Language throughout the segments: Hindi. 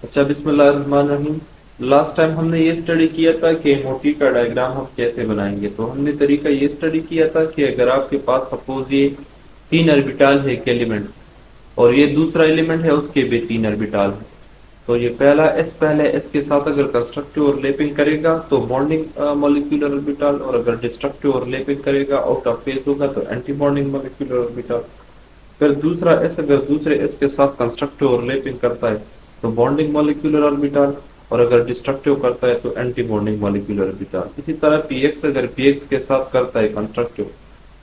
अच्छा, बिस्मिल्लाहिर्रहमानिर्रहीम। लास्ट टाइम हमने ये स्टडी किया था कि मोटी का डायग्राम हम कैसे बनाएंगे। तो हमने तरीका ये स्टडी किया था कि अगर आपके पास सपोज ये तीन ऑर्बिटल है एक एलिमेंट, और ये दूसरा एलिमेंट है उसके भी तीन ऑर्बिटल है। तो ये पहले एस के साथ अगर कंस्ट्रक्टिव ओवरलैपिंग करेगा तो बॉन्डिंग मॉलिक्यूलर ऑर्बिटल, और अगर डिस्ट्रक्टिव ओवरलैपिंग करेगा आउट ऑफ फेज होगा तो एंटी बॉन्डिंग मॉलिक्यूलर ऑर्बिटल। फिर दूसरा एस अगर दूसरे एस के साथ कंस्ट्रक्टिव ओवरलैपिंग करता है तो बॉन्डिंग मॉलिक्यूलर ऑर्बिटल, और अगर डिस्ट्रक्टिव करता है तो एंटी बॉन्डिंग मॉलिक्यूलर ऑर्बिटल। इसी तरह पीएक्स अगर पीएक्स के साथ करता है कंस्ट्रक्टिव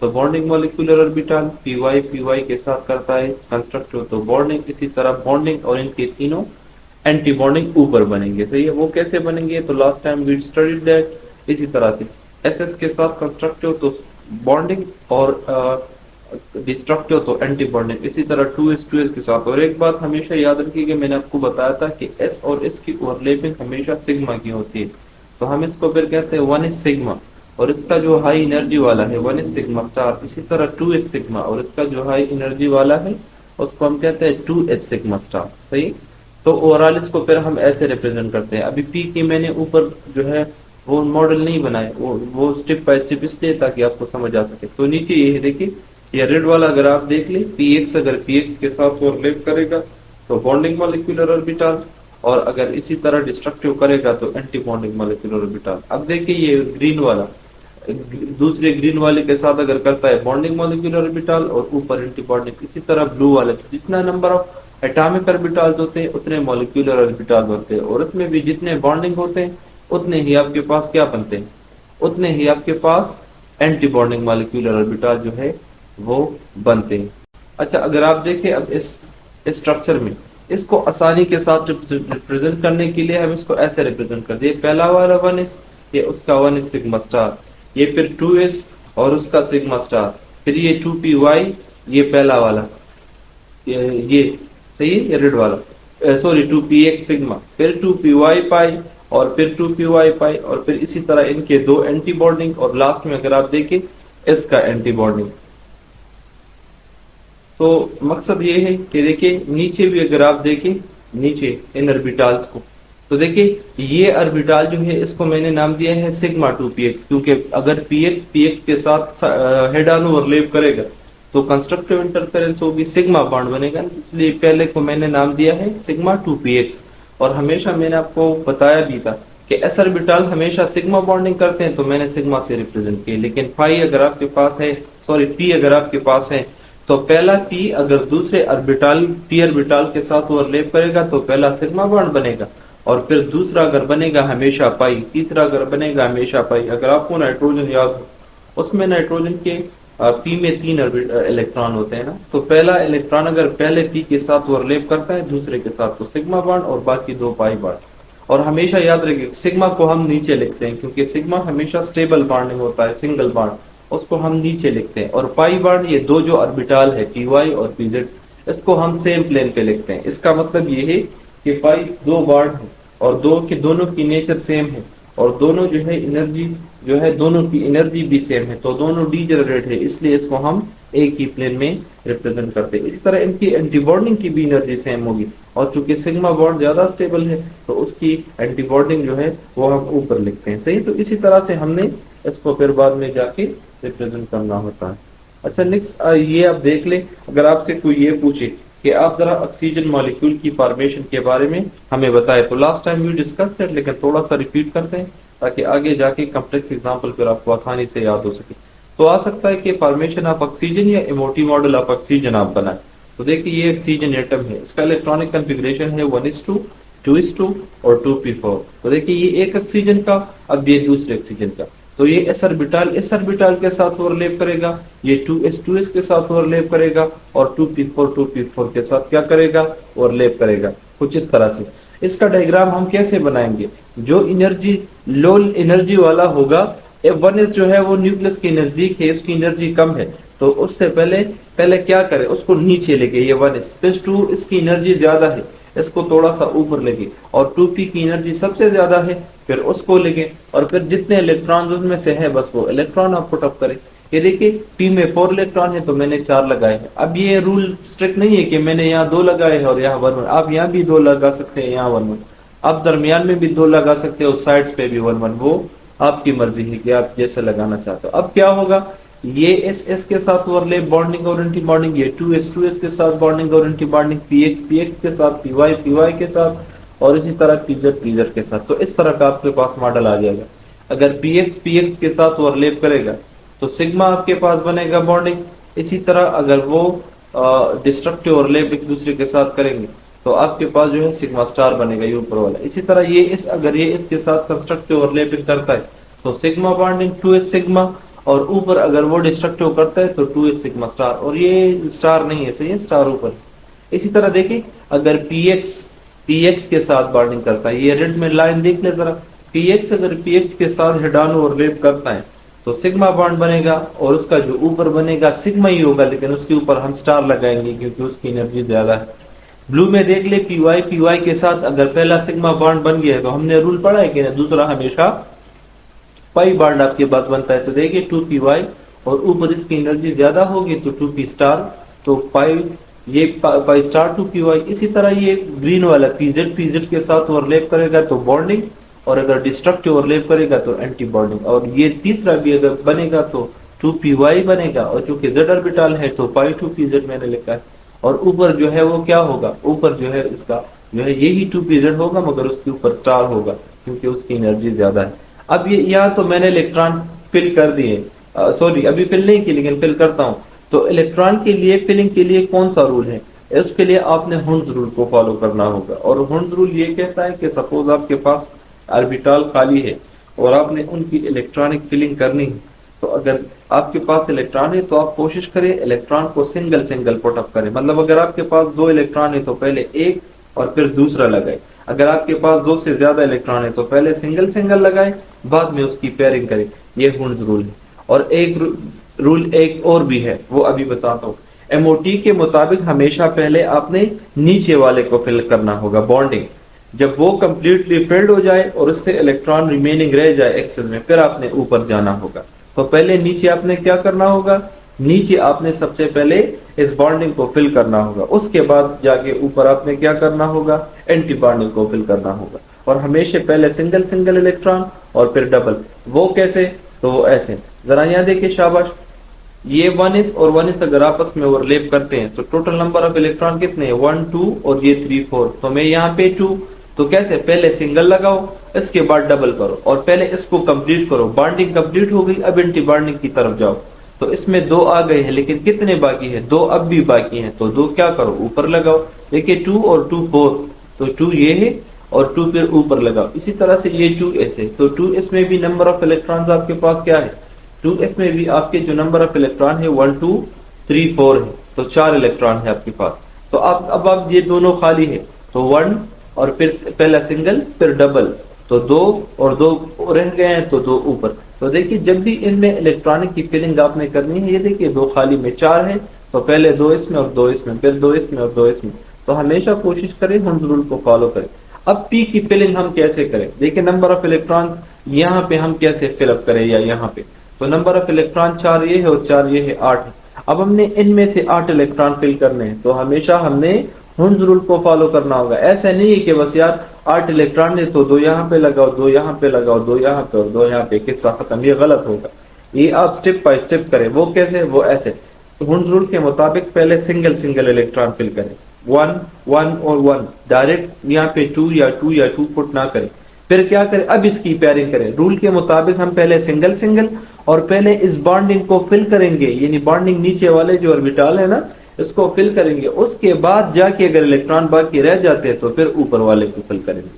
तो बॉन्डिंग मॉलिक्यूलर ऑर्बिटल, पीवाई के साथ करता है कंस्ट्रक्टिव तो बॉन्डिंग। इसी तरह बॉन्डिंग और इनके तीनों एंटी बॉन्डिंग ऊपर बनेंगे। सही है, वो कैसे बनेंगे तो last time we studied that. इसी तरह से एसएस के साथ कंस्ट्रक्टिव तो बॉन्डिंग, और डिस्ट्रक्टिव तो एंटी बॉन्डिंग। इसी तरह टू एस के साथ। और एक बात हमेशा याद रखिएगा, मैंने आपको बताया था कि एस और एस की ओवरलैपिंग हमेशा सिग्मा की होती है। तो हम इसको फिर कहते हैं वन इज सिग्मा, और इसका जो हाई एनर्जी वाला है वन इज सिग्मा स्टार। इसी तरह टू इज सिग्मा, और इसका जो हाई एनर्जी वाला है उसको हम कहते हैं टू एस सिग्मा स्टार। सही। तो ओवरऑल इसको फिर हम ऐसे रिप्रेजेंट करते हैं। अभी पी की मैंने ऊपर जो है वो मॉडल नहीं बनाए, वो स्टेप बाय स्टेप इसलिए ताकि आपको समझ आ सके। तो नीचे ये है देखिए, ये रेड वाला अगर आप देख ले, पीएक्स अगर पीएक्स के साथ ओवरलैप करेगा तो बॉन्डिंग मॉलिक्यूलर ऑर्बिटल, और अगर इसी तरह डिस्ट्रक्टिव करेगा तो एंटी बॉन्डिंग मॉलिक्यूलर ऑर्बिटल। अब देखिए ये ग्रीन वाला दूसरे ग्रीन वाले के साथ अगर करता है बॉन्डिंग मॉलिक्यूलर ऑर्बिटल और ऊपर एंटी बॉन्डिंग। इसी तरह ब्लू वाले जितना नंबर ऑफ एटॉमिक ऑर्बिटल्स होते हैं उतने मॉलिक्यूलर ऑर्बिटल्स होते हैं, और इसमें भी जितने बॉन्डिंग होते हैं उतने ही आपके पास क्या बनते हैं, उतने ही आपके पास एंटी बॉन्डिंग मॉलिक्यूलर ऑर्बिटल जो है वो बनते हैं। अच्छा, अगर आप देखें अब इस स्ट्रक्चर में इसको आसानी के साथ रिप्रेजेंट करने के लिए हम इसको ऐसे रिप्रेजेंट करते हैं। पहला वाला वन इस, ये उसका वन इज सिग्मा स्टार, ये फिर टू एस और उसका सिग्मा स्टार, फिर ये टू पी वाई, ये पहला वाला ये सही है, ये रेड वाला sorry two p x sigma, फिर टू पी वाई पाई, और फिर टू पी वाई पाई, और फिर इसी तरह इनके दो एंटी बॉन्डिंग, और लास्ट में अगर आप देखें इसका एंटी बॉन्डिंग। तो मकसद ये है कि देखिए नीचे भी अगर आप देखें नीचे इन ऑर्बिटल्स को, तो देखिए ये ऑर्बिटल जो है इसको मैंने नाम दिया है सिग्मा टू पीएक्स, क्योंकि अगर पीएक्स के साथ हेड ऑन ओवरलैप करेगा तो कंस्ट्रक्टिव इंटरफेरेंस होगी, सिग्मा बॉन्ड बनेगा, इसलिए पहले को मैंने नाम दिया है सिग्मा टू पीएक्स। और हमेशा मैंने आपको बताया भी था कि एस ऑर्बिटल हमेशा सिग्मा बॉन्डिंग करते हैं, तो मैंने सिग्मा से रिप्रेजेंट किया। लेकिन फाई अगर आपके पास है, सॉरी पी अगर आपके पास है, तो पहला पी अगर दूसरे ऑर्बिटल पी ऑर्बिटल के साथ ओवरलैप करेगा तो पहला सिग्मा बॉन्ड बनेगा, और फिर दूसरा अगर बनेगा हमेशा पाई, तीसरा अगर बनेगा हमेशा पाई। अगर आपको नाइट्रोजन याद हो, उसमें नाइट्रोजन के पी में तीन इलेक्ट्रॉन होते हैं ना, तो पहला इलेक्ट्रॉन अगर पहले पी के साथ ओवरलैप करता है दूसरे के साथ तो सिग्मा बॉन्ड, और बाकी दो पाई बॉन्ड। और हमेशा याद रखिए सिग्मा को हम नीचे लिखते हैं, क्योंकि सिग्मा हमेशा स्टेबल बॉन्डिंग होता है, सिंगल बॉन्ड, उसको हम नीचे लिखते हैं। और पाई बॉन्ड ये दो जो ऑर्बिटल है पी वाई और पी जेड, इसको हम सेम प्लेन पे लिखते हैं। इसका मतलब ये है कि पाई दो बॉन्ड है, और दो के दोनों की नेचर सेम है, और दोनों जो है एनर्जी जो है दोनों की एनर्जी भी सेम है, तो दोनों डीजेनरेट है, इसलिए इसको हम एक ही प्लेन में रिप्रेजेंट करते हैं। इसी तरह इनकी एंटीबॉन्डिंग की भी एनर्जी सेम होगी, और चूंकि सिग्मा बॉन्ड ज्यादा स्टेबल है तो उसकी एंटीबॉन्डिंग जो है वो हम ऊपर लिखते हैं। सही, तो इसी तरह से हमने इसको फिर बाद में जाके रिप्रेजेंट करना होता है। अच्छा नेक्स्ट ये आप देख ले, अगर आपसे कोई ये पूछे कि आप जरा ऑक्सीजन मॉलिक्यूल की फॉर्मेशन के बारे में हमें बताए, तो last time we discuss that, लेकिन थोड़ा सा रिपीट करते हैं ताकि आगे जाके कॉम्प्लेक्स एग्जांपल फिर आपको आसानी से याद हो सके। तो आ सकता है कि फॉर्मेशन ऑफ ऑक्सीजन या इमोटी मॉडल ऑफ ऑक्सीजन आप बनाए। तो देखिए ये ऑक्सीजन एटम है, इसका इलेक्ट्रॉनिक कॉन्फ़िगरेशन है 1:2, 2:2 और 2p4। तो देखिए ये एक ऑक्सीजन का, अब ये दूसरे ऑक्सीजन का। तो ये एस ऑर्बिटल के साथ ओवरलैप करेगा, ये 2s के साथ ओवरलैप करेगा, और 2p4 के साथ क्या करेगा, ओवरलैप करेगा, कुछ इस तरह से। इसका डायग्राम हम कैसे बनाएंगे, जो एनर्जी लो एनर्जी वाला होगा, वन एस जो है वो न्यूक्लियस के नजदीक है, उसकी एनर्जी कम है, तो उससे पहले पहले क्या करें, उसको नीचे लेके, ये 1s प्लस 2 इसकी एनर्जी ज्यादा है, इसको थोड़ा सा ऊपर लेंगे, और 2p की एनर्जी सबसे ज्यादा है, फिर उसको लेंगे, और फिर जितने इलेक्ट्रॉन उसमें से है बस वो इलेक्ट्रॉन आप पुट अप करें। ये देखिए पी में 4 इलेक्ट्रॉन है तो मैंने 4 लगाए हैं। अब ये रूल स्ट्रिक्ट नहीं है कि मैंने यहाँ 2 लगाए हैं और यहाँ 1 1, आप यहाँ भी 2 लगा सकते हैं, यहाँ 1 1, आप दरमियान में भी 2 लगा सकते हो, साइड्स पे भी 1 1, वो आपकी मर्जी है कि आप जैसे लगाना चाहते हो। अब क्या होगा, ये एस एस के साथ ओवरलैप बॉन्डिंग और एंटी बॉन्डिंग, ये टू एस के साथ बॉन्डिंग और एंटी बॉन्डिंग, पी एक्स के साथ, पी वाई के साथ, और इसी तरह पी जेड के साथ। तो इस तरह का आपके पास मॉडल आ जाएगा। अगर पी एक्स के साथ ओवरलैप करेगा तो सिग्मा आपके पास बनेगा बॉन्डिंग। इसी तरह अगर वो डिस्ट्रक्टिव ओवरलैप एक दूसरे के साथ करेंगे तो आपके पास जो है सिग्मा स्टार बनेगा, ये ऊपर वाला। इसी तरह ये इस अगर ये इसके साथ कंस्ट्रक्टिव ओवरलैपिंग करता है तो सिग्मा बॉन्डिंग 2s सिग्मा, और ऊपर अगर वो डिस्ट्रक्टिव करता है तो 2s सिग्मा स्टार, और ये स्टार नहीं है, सही है, स्टार ऊपर। इसी तरह देखिए अगर पीएक्स के साथ बॉन्डिंग करता है, ये रेड में लाइन देख ले जरा, पीएक्स अगर पीएक्स के साथ हेडानो ओवरलैप करता है तो सिग्मा बॉन्ड बनेगा, और उसका जो ऊपर बनेगा सिग्मा ही होगा, लेकिन उसके ऊपर हम स्टार लगाएंगे क्योंकि उसकी एनर्जी ज्यादा है। ब्लू में देख ले पीवाई के साथ अगर पहला सिग्मा बॉन्ड बन गया है तो हमने रूल पढ़ा है कि ना, दूसरा हमेशा पाई बॉन्ड आपके पास बनता है। तो देखिए 2py, और ऊपर इसकी एनर्जी ज्यादा होगी तो 2p स्टार, तो पाई, ये पाई स्टार 2py। इसी तरह ये ग्रीन वाला पीजेड के साथ ओवरलैप करेगा तो बॉन्डिंग, और अगर डिस्ट्रक्टिव ओवरलैप करेगा तो एंटी बॉन्डिंग। और ये तीसरा भी अगर बनेगा तो 2py बनेगा, और चूंकि z ऑर्बिटल है तो पाई 2pz मैंने लिखा है। और ऊपर जो है वो क्या होगा, ऊपर जो है इसका जो है यही 2pz होगा, मगर उसके ऊपर स्टार होगा क्योंकि उसकी एनर्जी ज्यादा है। अब ये यहाँ तो मैंने इलेक्ट्रॉन फिल कर दिए, सॉरी अभी फिल नहीं की लेकिन फिल करता हूँ। तो इलेक्ट्रॉन के लिए फिलिंग के लिए कौन सा रूल है, उसके लिए आपने हुंड्स रूल को फॉलो करना होगा। और हुंड्स रूल ये कहता है कि सपोज आपके पास ऑर्बिटल खाली है और आपने उनकी इलेक्ट्रॉनिक फिलिंग करनी है, तो अगर आपके पास इलेक्ट्रॉन है तो आप कोशिश करें इलेक्ट्रॉन को सिंगल सिंगल पुट अप करें। मतलब अगर आपके पास 2 इलेक्ट्रॉन है तो पहले एक और फिर दूसरा लगाए। अगर आपके पास 2 से ज्यादा इलेक्ट्रॉन है तो पहले सिंगल सिंगल लगाए, बाद में उसकी पेयरिंग करें। ये हुंड्स रूल है। और एक रूल एक और भी है, वो अभी बताता हूँ। एमओटी के मुताबिक हमेशा पहले आपने नीचे वाले को फिल करना होगा बॉन्डिंग, जब वो कंप्लीटली फिल्ड हो जाए और उससे इलेक्ट्रॉन रिमेनिंग रह जाए एक्सेस में, फिर आपने ऊपर जाना होगा। तो पहले नीचे आपने क्या करना होगा, नीचे आपने सबसे पहले इस बॉन्डिंग को फिल करना होगा, उसके बाद जाके ऊपर आपने क्या करना होगा, एंटी बॉन्डिंग को फिल करना होगा। और हमेशा पहले सिंगल सिंगल इलेक्ट्रॉन और फिर डबल। वो कैसे, तो वो ऐसे, जरा यहाँ देखिए शाबाश, ये 1s और 1s अगर आपस में ओवरलैप करते हैं तो टोटल नंबर ऑफ इलेक्ट्रॉन कितने हैं, 1 2 और ये 3 4। तो मैं यहाँ पे 2, तो कैसे, पहले सिंगल लगाओ इसके बाद डबल करो और पहले इसको कंप्लीट करो। बॉन्डिंग कंप्लीट हो गई, अब एंटी बॉन्डिंग की तरफ जाओ। तो इसमें 2 आ गए हैं, लेकिन कितने बाकी है, 2 अब भी बाकी हैं। तो 2 क्या करो, ऊपर लगाओ। देखिए 2 और 2 4, तो 2 ये है और 2 फिर ऊपर लगाओ। इसी तरह से ये 2 ऐसे, तो 2 इसमें भी नंबर ऑफ इलेक्ट्रॉन्स आपके पास क्या है, 2 इसमें भी आपके जो नंबर ऑफ इलेक्ट्रॉन है 1 2 3 4 है, तो 4 इलेक्ट्रॉन है आपके पास। तो अब ये दोनों खाली है, तो 1 और फिर पहला सिंगल फिर डबल, तो 2 और 2 रह गए हैं तो 2 ऊपर। तो देखिए जब भी इनमें इलेक्ट्रॉनिक की फिलिंग आपने करनी है, ये देखिए 2 खाली में 4 है, तो पहले 2 इसमें और 2 इसमें, फिर 2 इसमें और 2 इसमें। तो हमेशा कोशिश करें हुंड्स रूल को फॉलो करें। अब पी की फिलिंग हम कैसे करें, देखिए नंबर ऑफ इलेक्ट्रॉन्स यहाँ पे हम कैसे फिलअप करें, या यहाँ पे तो नंबर ऑफ इलेक्ट्रॉन 4 ये है और 4 ये है, 8 है। अब हमने इनमें से 8 इलेक्ट्रॉन फिल करने हैं, तो हमेशा हमने हुंड्स रूल को फॉलो करना होगा। ऐसा नहीं है कि बस यार 8 इलेक्ट्रॉन है तो 2 यहाँ पे लगाओ, 2 यहाँ पे लगाओ, 2 यहाँ पे और 2 यहाँ पे, किस्सा खत्म। ये गलत होगा। ये आप स्टेप बाय स्टेप करें। वो कैसे, वो ऐसे, तो हुंड्स रूल के मुताबिक पहले सिंगल सिंगल इलेक्ट्रॉन फिल करें, 1 1 और 1, डायरेक्ट यहाँ पे 2 या 2 पुट ना करें। फिर क्या करें, अब इसकी पेयरिंग करें। रूल के मुताबिक हम पहले सिंगल सिंगल और पहले इस बॉन्डिंग को फिल करेंगे, यानी बॉन्डिंग नीचे वाले जो ऑर्बिटल है ना, इसको फिल करेंगे। उसके बाद जाके अगर इलेक्ट्रॉन बाकी रह जाते हैं तो फिर ऊपर वाले को फिल करेंगे।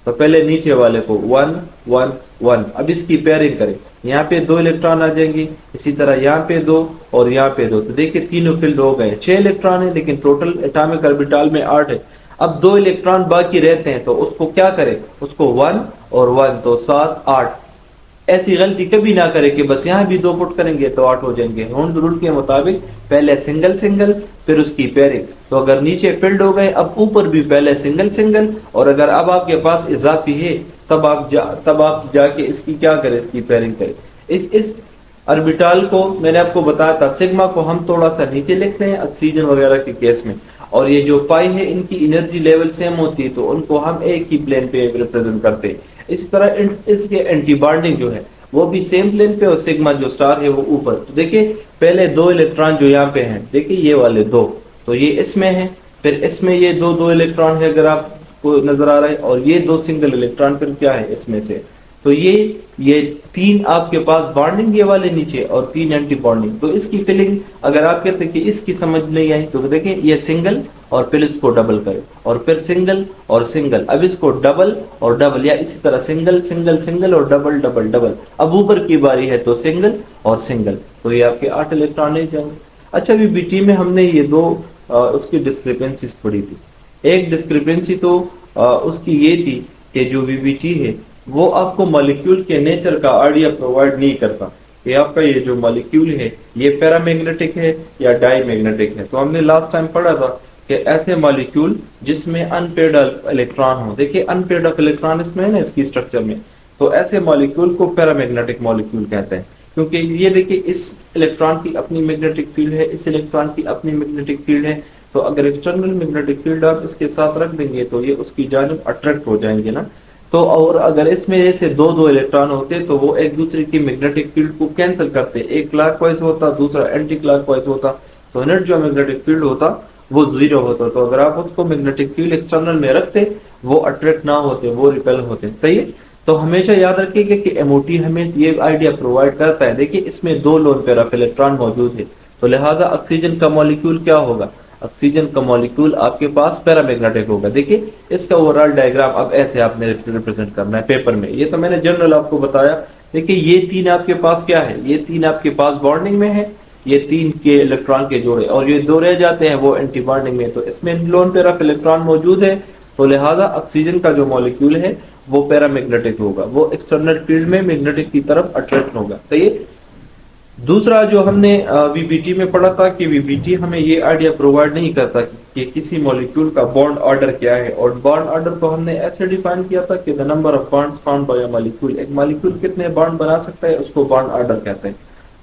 तो पहले नीचे वाले को 1 1 1, अब इसकी पेयरिंग करें। यहाँ पे 2 इलेक्ट्रॉन आ जाएंगे, इसी तरह यहाँ पे 2 और यहाँ पे 2। तो देखिए तीनों फिल्ड हो गए। 6 इलेक्ट्रॉन है लेकिन टोटल एटॉमिक ऑर्बिटल में 8 है। अब 2 इलेक्ट्रॉन बाकी रहते हैं तो उसको क्या करें, उसको 1 और 1, तो 7 8। ऐसी गलती कभी ना करें कि बस यहाँ भी 2 पुट करेंगे तो 8 हो जाएंगे। हुंड्स रूल के मुताबिक पहले सिंगल सिंगल फिर उसकी पेयरिंग। तो अगर नीचे फिल्ड हो गए, अब ऊपर भी पहले सिंगल सिंगल, और अगर अब आपके पास इजाफी है तब आप जाके इसकी क्या करें, इसकी पेयरिंग करें। इस ऑर्बिटल को मैंने आपको बताया था, सिग्मा को हम थोड़ा सा नीचे लिखते हैं ऑक्सीजन वगैरह के केस में, और ये जो पाई है इनकी एनर्जी लेवल सेम होती है तो उनको हम एक ही प्लेन पे रिप्रेजेंट करते हैं। इसी तरह इसके एंटी बॉन्डिंग जो है वो भी सेम प्लेन पे, और सिग्मा जो स्टार है वो ऊपर। तो देखिए पहले दो इलेक्ट्रॉन जो यहाँ पे हैं, देखिए ये वाले दो, तो ये इसमें है, फिर इसमें ये दो दो इलेक्ट्रॉन है अगर आपको नजर आ रहा है, और ये दो सिंगल इलेक्ट्रॉन फिर क्या है इसमें से। तो ये तीन आपके पास बॉन्डिंग ये वाले नीचे, और तीन एंटी बॉन्डिंग। तो इसकी फिलिंग अगर आप कहते हैं कि इसकी समझ नहीं आई तो देखिए ये सिंगल और फिर इसको डबल करें, और फिर सिंगल और सिंगल, अब इसको डबल और डबल, या इसी तरह सिंगल सिंगल सिंगल और डबल डबल डबल। अब ऊपर की बारी है तो सिंगल और सिंगल, तो ये आपके 8 इलेक्ट्रॉन ले जाएंगे। अच्छा बीबीटी में हमने ये दो उसकी डिस्क्रिपेंसीज पढ़ी थी। एक डिस्क्रिपेंसी तो उसकी ये थी कि जो बीबीटी है वो आपको मॉलिक्यूल के नेचर का आइडिया प्रोवाइड नहीं करता कि आपका ये जो मॉलिक्यूल है ये पैरामैग्नेटिक है या डाईमैग्नेटिक है। तो हमने लास्ट टाइम पढ़ा था कि ऐसे मॉलिक्यूल जिसमें अनपेयर्ड इलेक्ट्रॉन हो, देखिए अनपेयर्ड इलेक्ट्रॉन इसमें है ना इसकी स्ट्रक्चर में, तो ऐसे मॉलिक्यूल को पैरामैग्नेटिक मॉलिक्यूल कहते हैं। क्योंकि ये देखिए इस इलेक्ट्रॉन की अपनी मैग्नेटिक फील्ड है, इस इलेक्ट्रॉन की अपनी मैग्नेटिक फील्ड है, तो अगर एक्सटर्नल मैग्नेटिक फील्ड आप इसके साथ रख देंगे तो ये उसकी जानिब अट्रैक्ट हो जाएंगे ना। तो और अगर इसमें जैसे दो दो इलेक्ट्रॉन होते तो वो एक दूसरे की मैग्नेटिक फील्ड को कैंसिल करते, एक क्लॉकवाइज होता दूसरा एंटी क्लॉकवाइज होता, तो नेट जो मैग्नेटिक फील्ड होता वो जीरो होता। तो अगर आप उसको मैग्नेटिक फील्ड एक्सटर्नल में रखते वो अट्रैक्ट ना होते, वो रिपेल होते। सही है, तो हमेशा याद रखिएगा कि एमओटी हमें ये आइडिया प्रोवाइड करता है। देखिए इसमें दो लोन पेयर ऑफ इलेक्ट्रॉन मौजूद है, तो लिहाजा ऑक्सीजन का मॉलिक्यूल क्या होगा, ऑक्सीजन का मॉलिक्यूल आपके पास पैरामैग्नेटिक होगा। देखिए इसका ओवरऑल डायग्राम अब ऐसे आपने रिप्रेजेंट करना है पेपर में, ये तो मैंने जनरल आपको बताया। देखिए ये तीन आपके पास क्या है, ये तीन आपके पास बॉन्डिंग में है, ये तीन के इलेक्ट्रॉन के जोड़े, और ये दो रह जाते हैं वो एंटी बॉन्डिंग में, तो इसमें लोन पेयर ऑफ इलेक्ट्रॉन मौजूद है। तो लिहाजा ऑक्सीजन का जो मॉलिक्यूल है वो पैरामैग्नेटिक होगा, वो एक्सटर्नल फील्ड में मैग्नेटिक की तरफ अट्रैक्ट होगा। सही है। दूसरा जो हमने वीबीटी में पढ़ा था कि वीबीटी हमें ये आइडिया प्रोवाइड नहीं करता कि किसी मॉलिक्यूल का बॉन्ड ऑर्डर क्या है, और बॉन्ड ऑर्डर को हमने ऐसे डिफाइन किया था कि the number of bonds found by a molecule, एक मॉलिक्यूल कितने बॉन्ड बना सकता है उसको बॉन्ड ऑर्डर कहते हैं।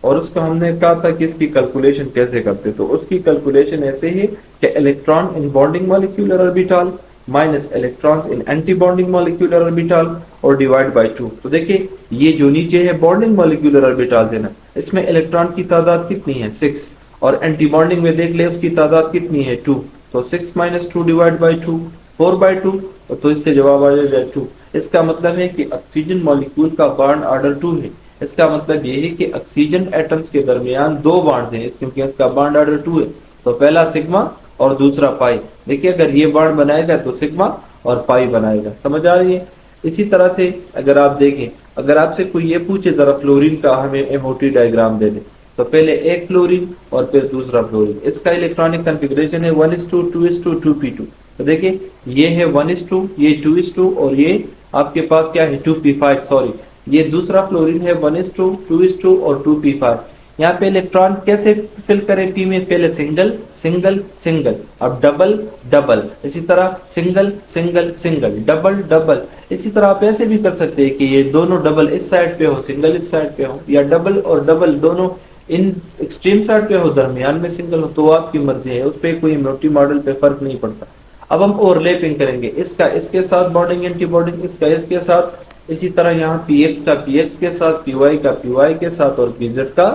और उसको हमने कहा था कि इसकी कैलकुलेशन कैसे करते, तो उसकी कैलकुलेशन ऐसे ही कि electron in bonding molecular orbital minus electrons in anti bonding molecular orbital और डिवाइड बाय 2। तो देखिए ये जो नीचे है बॉन्डिंग मॉलिक्यूलर ऑर्बिटल्स है ना, इसमें इलेक्ट्रॉन की तादाद कितनी है 6, और एंटी बॉन्डिंग में देख ले उसकी तादाद कितनी है 2, तो 6 माइनस 2 डिवाइड बाय 2 4/2, तो इससे जवाब आ जाएगा 2। इसका मतलब है कि ऑक्सीजन मॉलिक्यूल का बॉन्ड ऑर्डर 2 है। इसका मतलब ये है कि ऑक्सीजन एटम्स के दरमियान दो बॉन्ड्स हैं क्योंकि इसका बॉन्ड ऑर्डर 2 है, तो पहला सिग्मा और दूसरा पाई। देखिए अगर ये बॉन्ड बनाएगा तो सिग्मा और पाई बनाएगा, समझ आ रही है। इसी तरह से अगर आप देखें, अगर आपसे कोई ये पूछे जरा फ्लोरीन का हमें एमओटी डायग्राम दे दे, तो पहले एक फ्लोरीन और फिर दूसरा फ्लोरीन, इसका इलेक्ट्रॉनिक कॉन्फ़िगरेशन है 1:2 2:2 2p2। तो देखिए ये है 1:2, ये 2:2, और ये आपके पास क्या है 2p5, सॉरी ये दूसरा फ्लोरीन है 1:2 2:2 और 2p5। यहाँ पे इलेक्ट्रॉन कैसे फिल करें पी में, पहले सिंगल सिंगल सिंगल, अब डबल डबल, इसी तरह single single single double double. इसी तरह आप ऐसे भी कर सकते हैं कि ये दोनों डबल इस साइड पे हो सिंगल इस साइड पे हो, या डबल और डबल दोनों इन एक्सट्रीम साइड पे हो दरमियान में सिंगल हो, तो आपकी मर्जी है, उस पर कोई मोटी मॉडल पे फर्क नहीं पड़ता। अब हम ओवरलैपिंग करेंगे, इसका इसके साथ बॉन्डिंग एंटी बॉन्डिंग, इसका इसके साथ, इसी तरह यहाँ पीएक्स का पीएक्स के साथ, पीवाई का पीवाई के साथ और पीजेड का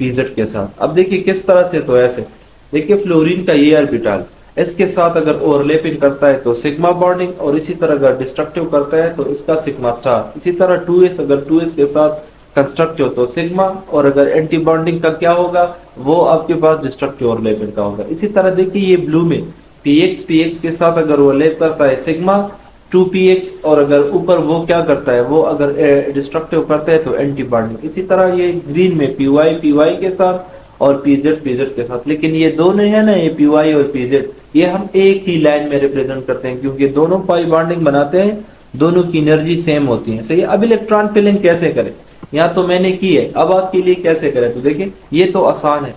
पीजेड के साथ। अब देखिए किस तरह से, तो ऐसे देखिए फ्लोरीन का ये ऑर्बिटल इसके साथ अगर ओवरलैपिंग करता है तो सिग्मा बॉन्डिंग, और इसी तरह अगर डिस्ट्रक्टिव करता है तो इसका सिग्मा स्टार। इसी तरह 2s अगर 2s के साथ कंस्ट्रक्टिव तो सिग्मा, और अगर एंटी बॉन्डिंग का क्या होगा वो आपके पास डिस्ट्रक्टिव ओवरलैपिंग का होगा। इसी तरह देखिए ये ब्लू में px px के साथ अगर ओवरलैप करता है सिग्मा 2px, और अगर ऊपर वो क्या करता है वो अगर डिस्ट्रक्टिव करता है तो एंटी बॉन्डिंग। इसी तरह ये ग्रीन में py py के साथ और pz pz के साथ, लेकिन ये दोनों है ना ये py और pz ये हम एक ही लाइन में रिप्रेजेंट करते हैं क्योंकि दोनों पाई बॉन्डिंग बनाते हैं, दोनों की एनर्जी सेम होती है। सही। अब इलेक्ट्रॉन फिलिंग कैसे करें, यहाँ तो मैंने की है, अब आपके लिए कैसे करें, तो देखिए ये तो आसान है।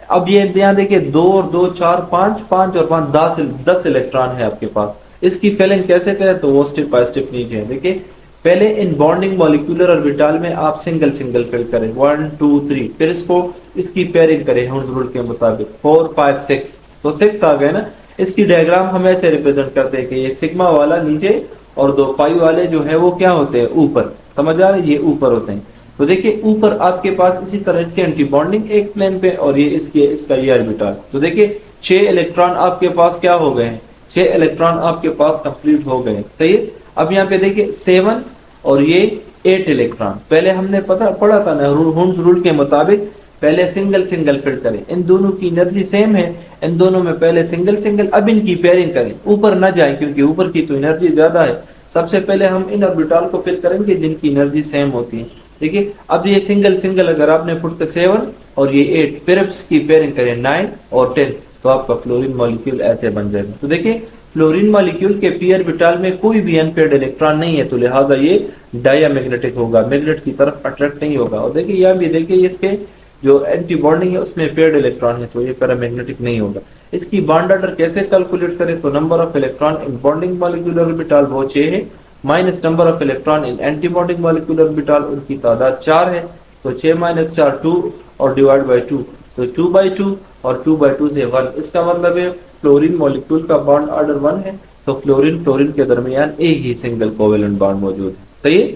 अब ये यहाँ देखिए 2 और 2 4 5 5 और 5 10 इलेक्ट्रॉन है आपके पास, इसकी फिलिंग कैसे करें तो वो स्टेप बाय स्टेप नीचे है। देखिए पहले इन बॉन्डिंग मॉलिक्यूलर ऑर्बिटल में आप सिंगल सिंगल फिल करें 1 2 3, फिर इसको इसकी पेयरिंग करें हुंस रूल के मुताबिक 4 5 6, तो 6 आ गए ना। इसकी डायग्राम हम ऐसे रिप्रेजेंट करते हैं कि ये सिग्मा वाला नीचे और दो पाई वाले जो है वो क्या होते हैं ऊपर, समझ आ रहा है, ये ऊपर होते हैं। तो देखिए ऊपर आपके पास इसी तरह के एंटी बॉन्डिंग एक प्लेन पे और ये इसका ये ऑर्बिटल। तो देखिए 6 इलेक्ट्रॉन आपके पास क्या हो गए हैं, 6 इलेक्ट्रॉन आपके पास कंप्लीट हो गए, सही है। अब यहाँ पे देखिए 7 और ये 8 इलेक्ट्रॉन, पहले हमने पढ़ा था ना हुंस रूल के मुताबिक पहले सिंगल सिंगल फिल करें, इन दोनों की एनर्जी सेम है, इन दोनों में पहले सिंगल सिंगल, अब इनकी पेयरिंग करें, ऊपर ना जाए क्योंकि ऊपर की तो एनर्जी ज्यादा है। सबसे पहले हम इन ऑर्बिटल को फिल करेंगे जिनकी एनर्जी सेम होती है। देखिए अब ये सिंगल सिंगल अगर आपने पुट 7 और ये 8, फिर इसकी पेयरिंग करें 9 और 10, तो आपका फ्लोरीन मॉलिक्यूल ऐसे बन जाएगा। तो देखिए फ्लोरीन मॉलिक्यूल के पी ऑर्बिटल में कोई भी अनपेयर्ड इलेक्ट्रॉन नहीं है, तो लिहाजा ये डायमैग्नेटिक होगा, मैग्नेट की तरफ अट्रैक्ट नहीं होगा। और देखिए यहाँ भी देखिए इसके जो एंटी बॉन्डिंग है उसमें पेयर्ड इलेक्ट्रॉन है, तो ये पैरामैग्नेटिक नहीं होगा। इसकी बॉन्ड ऑर्डर कैसे कैलकुलेट करें, तो number of electron in bonding molecular orbital वो 6 है, minus number of electron in anti bonding molecular orbital उनकी तादाद 4 है, तो 6 माइनस 4 2 और डिवाइड बाई 2, तो 2/2 और 2/2 से 1। इसका मतलब है फ्लोरीन मॉलिक्यूल का बॉन्ड ऑर्डर 1 है, तो फ्लोरीन फ्लोरीन के दरमियान एक ही सिंगल कोवेलेंट बॉन्ड मौजूद है, सही है।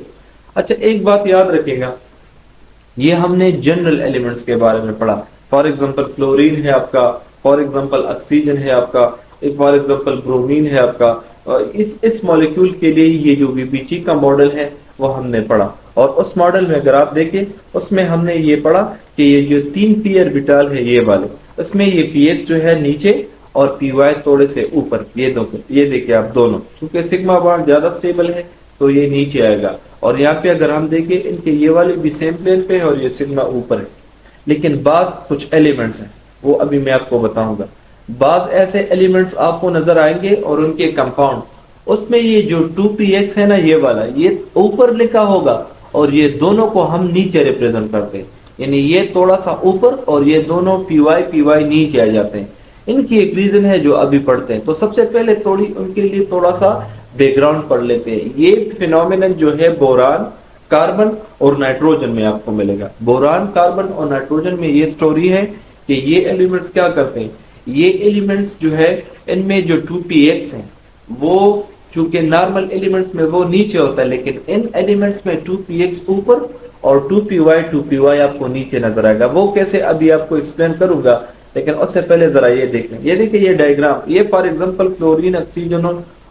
अच्छा एक बात याद रखिएगा, ये हमने जनरल एलिमेंट्स के बारे में पढ़ा। फॉर एग्जांपल फ्लोरीन है आपका, फॉर एग्जांपल ऑक्सीजन है आपका, एक फॉर एग्जांपल ब्रोमीन है आपका। इस मॉलिक्यूल के लिए ये जो वीबीटी का मॉडल है वो हमने पढ़ा, और उस मॉडल में अगर आप देखें उसमें हमने ये पढ़ा कि ये जो 3 पी ऑर्बिटल है ये वाले, उसमें ये पीएच जो है नीचे और पीवाई थोड़े से ऊपर, ये देखिए आप दोनों, क्योंकि सिग्मा बॉन्ड ज्यादा स्टेबल है तो ये नीचे आएगा। और यहाँ पे अगर हम देखें इनके ये वाले भी सेम प्लेन पे है और ये सिग्मा ऊपर है। लेकिन बाज कुछ एलिमेंट्स हैं वो अभी मैं आपको बताऊंगा। बाज ऐसे एलिमेंट्स आपको नजर आएंगे और उनके कंपाउंड, उसमें ये जो 2px है ना ये वाला, ये ऊपर लिखा होगा और ये दोनों को हम नीचे रिप्रेजेंट करते हैं, यानी ये थोड़ा सा ऊपर और ये दोनों py नीचे आ जाते हैं। इनकी एक रीजन है जो अभी पढ़ते हैं। तो सबसे पहले थोड़ी उनके लिए थोड़ा सा बैकग्राउंड पढ़ लेते हैं। ये फिनोमिनन जो है बोरान, कार्बन और नाइट्रोजन में आपको मिलेगा। बोरान, कार्बन और नाइट्रोजन में ये स्टोरी है कि ये एलिमेंट्स क्या करते हैं, ये एलिमेंट्स जो है इनमें जो 2px है वो चूंकि नॉर्मल एलिमेंट्स में वो नीचे होता है, लेकिन इन एलिमेंट्स में 2px ऊपर और 2py आपको नीचे नजर आएगा। वो कैसे अभी आपको एक्सप्लेन करूंगा, लेकिन उससे पहले जरा ये देख लें। ये देखिए ये डायग्राम, ये फॉर एग्जांपल फ्लोरीन, ऑक्सीजन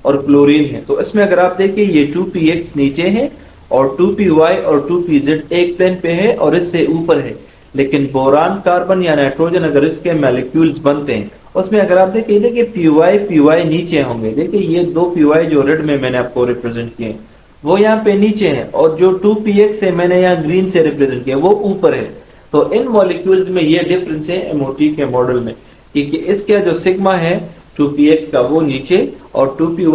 और क्लोरीन है। तो इसमें अगर आप देखिए ये 2px नीचे है और 2py और 2pz एक प्लेन पे है और इससे ऊपर है। लेकिन बोरान, कार्बन या नाइट्रोजन अगर इसके मॉलिक्यूल्स बनते हैं उसमें अगर आप देखिए py नीचे होंगे। देखिए ये 2py जो रेड में मैंने आपको रिप्रेजेंट किए वो यहाँ पे नीचे है, और जो 2px है मैंने यहाँ ग्रीन से रिप्रेजेंट किया वो ऊपर है। तो इन मॉलिक्यूल्स में ये डिफरेंस है एमओटी के मॉडल में, क्योंकि इसका जो सिग्मा है 2px का वो नीचे और 2py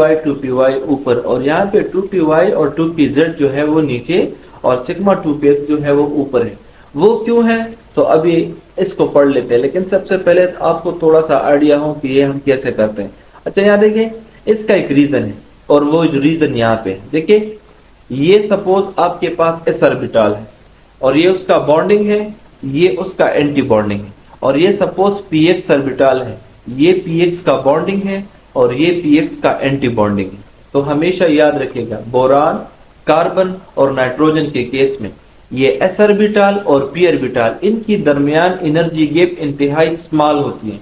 ऊपर, और यहाँ पे 2py और 2pz जो है वो नीचे और सिग्मा 2px जो है वो ऊपर है। वो क्यों है तो अभी इसको पढ़ लेते हैं, लेकिन सबसे पहले आपको थोड़ा सा आइडिया हो कि ये हम कैसे करते हैं। अच्छा यहाँ देखिए इसका एक रीजन है, और वो रीजन यहाँ पे देखिए, ये सपोज आपके पास एस ऑर्बिटल है और ये उसका बॉन्डिंग है, ये उसका एंटी बॉन्डिंग है, और ये सपोज px ऑर्बिटल है, ये px का बॉन्डिंग है और ये px का एंटी बॉन्डिंग है। तो हमेशा याद रखिएगा बोरान, कार्बन और नाइट्रोजन के केस में ये एस ऑर्बिटल और पी ऑर्बिटल, इनकी दरमियान एनर्जी गैप इंतहाई स्मॉल होती है,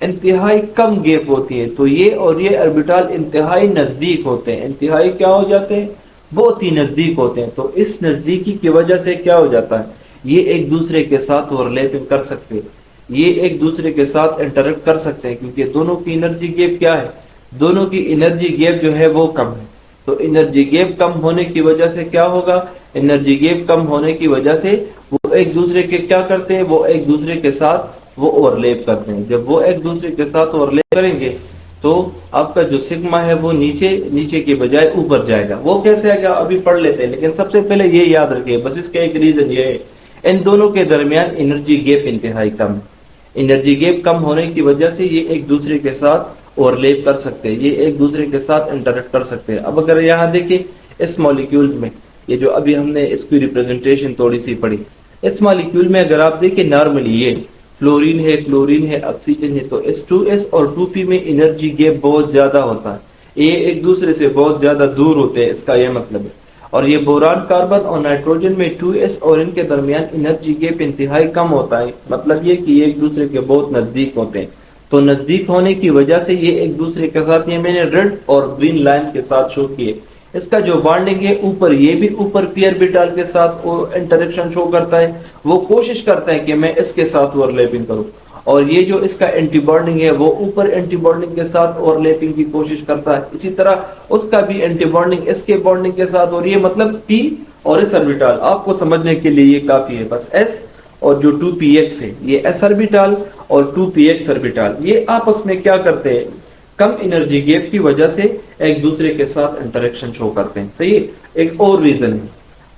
इंतहाई कम गैप होती है। तो ये और ये ऑर्बिटल इंतहाई नजदीक होते हैं, इंतहाई क्या हो जाते हैं, बहुत ही नजदीक होते हैं। तो इस नजदीकी की वजह से क्या हो जाता है, ये एक दूसरे के साथ ओवरलैपिंग कर सकते हैं, ये एक दूसरे के साथ इंटरेक्ट कर सकते हैं, क्योंकि दोनों की एनर्जी गैप क्या है, दोनों की एनर्जी गैप जो है वो कम है। तो एनर्जी गैप कम होने की वजह से क्या होगा, एनर्जी गैप कम होने की वजह से वो एक दूसरे के क्या करते हैं, वो एक दूसरे के साथ वो ओवरलैप करते हैं। जब वो एक दूसरे के साथ ओवरलैप करेंगे तो आपका जो सिग्मा है वो नीचे के बजाय ऊपर जाएगा। वो कैसे आएगा अभी पढ़ लेते हैं, लेकिन सबसे पहले ये याद रखिए, बस इसका एक रीजन ये है, इन दोनों के दरमियान एनर्जी गैप इंतहाई कम है। एनर्जी गैप कम होने की वजह से ये एक दूसरे के साथ ओवरलैप कर सकते हैं, ये एक दूसरे के साथ इंटरेक्ट कर सकते हैं। अब अगर यहाँ देखिए इस मॉलिक्यूल में ये जो अभी हमने इसकी रिप्रेजेंटेशन थोड़ी सी पढ़ी, इस मॉलिक्यूल में अगर आप देखें नॉर्मली ये फ्लोरीन है, क्लोरीन है, ऑक्सीजन है, तो H2S और 2P में एनर्जी गैप बहुत ज्यादा होता है, ये एक दूसरे से बहुत ज्यादा दूर होते हैं, इसका यह मतलब है। और ये बोरान, कार्बन और नाइट्रोजन में 2S और इनके दरमियान एनर्जी गैप इंतहाई कम होता है, मतलब ये कि ये एक दूसरे के बहुत नजदीक होते हैं। तो नजदीक होने की वजह से ये एक दूसरे के साथ, ये मैंने रेड और ग्रीन लाइन के साथ शो किए, इसका जो बॉन्डिंग है ऊपर, ये भी ऊपर पी ऑर्बिटल के साथ वो इंटरेक्शन शो करता है, वो कोशिश करता है कि मैं इसके साथ ओवरलैपिंग करूं। और ये जो इसका एंटी बॉन्डिंग है वो ऊपर एंटी बॉन्डिंग के साथ ओवरलैपिंग की कोशिश करता है, इसी तरह उसका भी एंटी बॉन्डिंग इसके बॉन्डिंग के साथ। और ये मतलब पी और एस ऑर्बिटल आपको समझने के लिए ये काफी है, बस एस और जो 2px है ये एस ऑर्बिटल और 2px ऑर्बिटल ये आपस में क्या करते हैं, कम एनर्जी गैप की वजह से एक दूसरे के साथ इंटरेक्शन शो करते हैं। सही है। एक और रीजन है,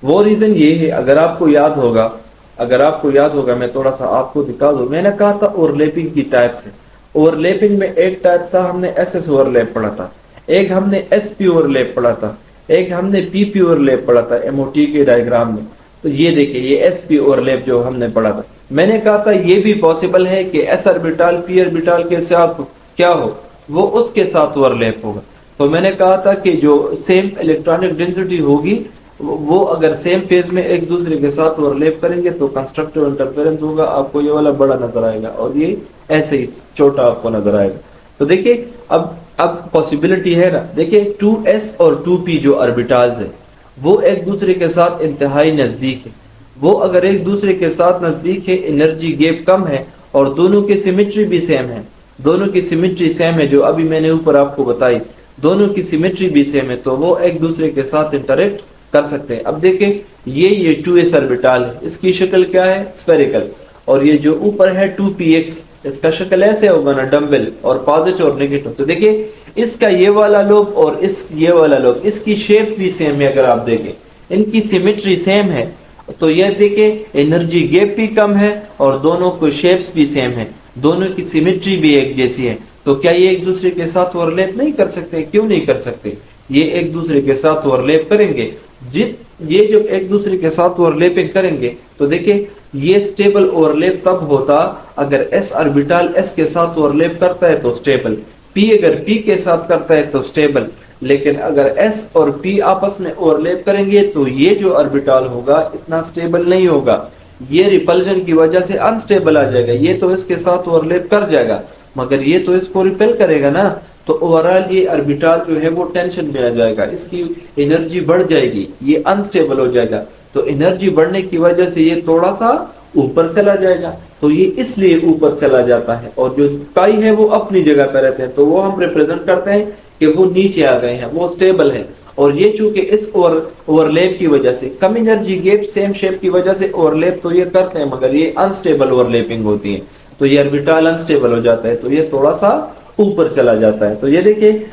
वो रीजन ये है, अगर आपको याद होगा, मैं थोड़ा सा आपको दिखा दूं, मैंने कहा था ओवरलैपिंग की टाइप्स है। ओवरलैपिंग में एक टाइप था, हमने एसएस ओवरलैप पढ़ा था, एक हमने एसपी ओवरलैप पढ़ा था, एक हमने पीपी ओवरलैप पढ़ा था एमओटी के डायग्राम में। तो ये देखिए ये एसपी ओवरलैप जो हमने पढ़ा था, मैंने कहा था ये भी पॉसिबल है कि एस ऑर्बिटल पी ऑर्बिटल के साथ क्या हो, वो उसके साथ ओवरलैप होगा। तो मैंने कहा था कि जो सेम इलेक्ट्रॉनिक डेंसिटी होगी वो अगर सेम फेज में एक दूसरे के साथ ओवरलैप करेंगे तो कंस्ट्रक्टिव इंटरफेरेंस होगा, आपको ये वाला बड़ा नजर आएगा और ये ऐसे ही छोटा आपको नजर आएगा। तो देखिए अब पॉसिबिलिटी है ना, देखिए 2s और 2p जो ऑर्बिटल्स है वो एक दूसरे के साथ इंतहाई नजदीक है, वो अगर एक दूसरे के साथ नजदीक है, एनर्जी गैप कम है और दोनों की सिमेट्री भी सेम है, दोनों की सिमेट्री सेम है जो अभी मैंने ऊपर आपको बताई, दोनों की सिमेट्री भी सेम है, तो वो एक दूसरे के साथ इंटरेक्ट कर सकते हैं। अब देखें ये 2s ऑर्बिटल है, इसकी शक्ल क्या है, स्फेरिकल, और ये जो ऊपर है 2px, इसका शक्ल ऐसे होगा ना, डम्बल, और पॉजिटिव और नेगेटिव। तो देखिए इसका ये वाला लोब और ये वाला लोब, इसकी शेप भी सेम है, अगर आप देखें इनकी सिमेट्री सेम है, तो ये देखें एनर्जी गैप भी कम है और दोनों को शेप्स भी सेम है, दोनों की सिमेट्री भी एक जैसी है। तो क्या ये एक दूसरे के साथ ओवरलैप नहीं कर सकते? क्यों नहीं कर सकते, ये एक दूसरे के साथ ओवरलैप करेंगे। ये जो एक दूसरे के साथ ओवरलैपिंग करेंगे तो देखिए ये स्टेबल ओवरलैप तब होता अगर एस ऑर्बिटल एस के साथ ओवरलैप करता है तो स्टेबल, पी अगर पी के साथ करता है तो स्टेबल। लेकिन अगर एस और पी आपस में ओवरलैप करेंगे तो ये जो ऑर्बिटल होगा इतना स्टेबल नहीं होगा, ये रिपल्जन की वजह से अनस्टेबल आ जाएगा। ये तो इसके साथ ओवरलैप कर जाएगा मगर ये तो इसको रिपेल करेगा ना, तो ओवरऑल ये ऑर्बिटल जो है वो टेंशन में आ जाएगा, इसकी एनर्जी बढ़ जाएगी, ये अनस्टेबल हो जाएगा। तो एनर्जी बढ़ने की वजह से ये थोड़ा सा ऊपर चला जाएगा, तो ये इसलिए ऊपर चला जाता है। और जो पाई है वो अपनी जगह पर रहते हैं, तो वो हम रिप्रेजेंट करते हैं कि वो नीचे आ गए हैं, वो स्टेबल है। और ये चूंकि इस ओवरलैप की वजह से, कम एनर्जी गैप सेम शेप की वजह से ओवरलैप तो ये करते हैं मगर ये अनस्टेबल ओवरलैपिंग होती है, तो ये ऑर्बिटल अनस्टेबल हो जाता है, तो ये थोड़ा सा ऊपर चला जाता है। तो ये देखिए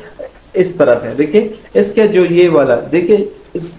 इस तरह से, देखिए इसके जो ये वाला देखिए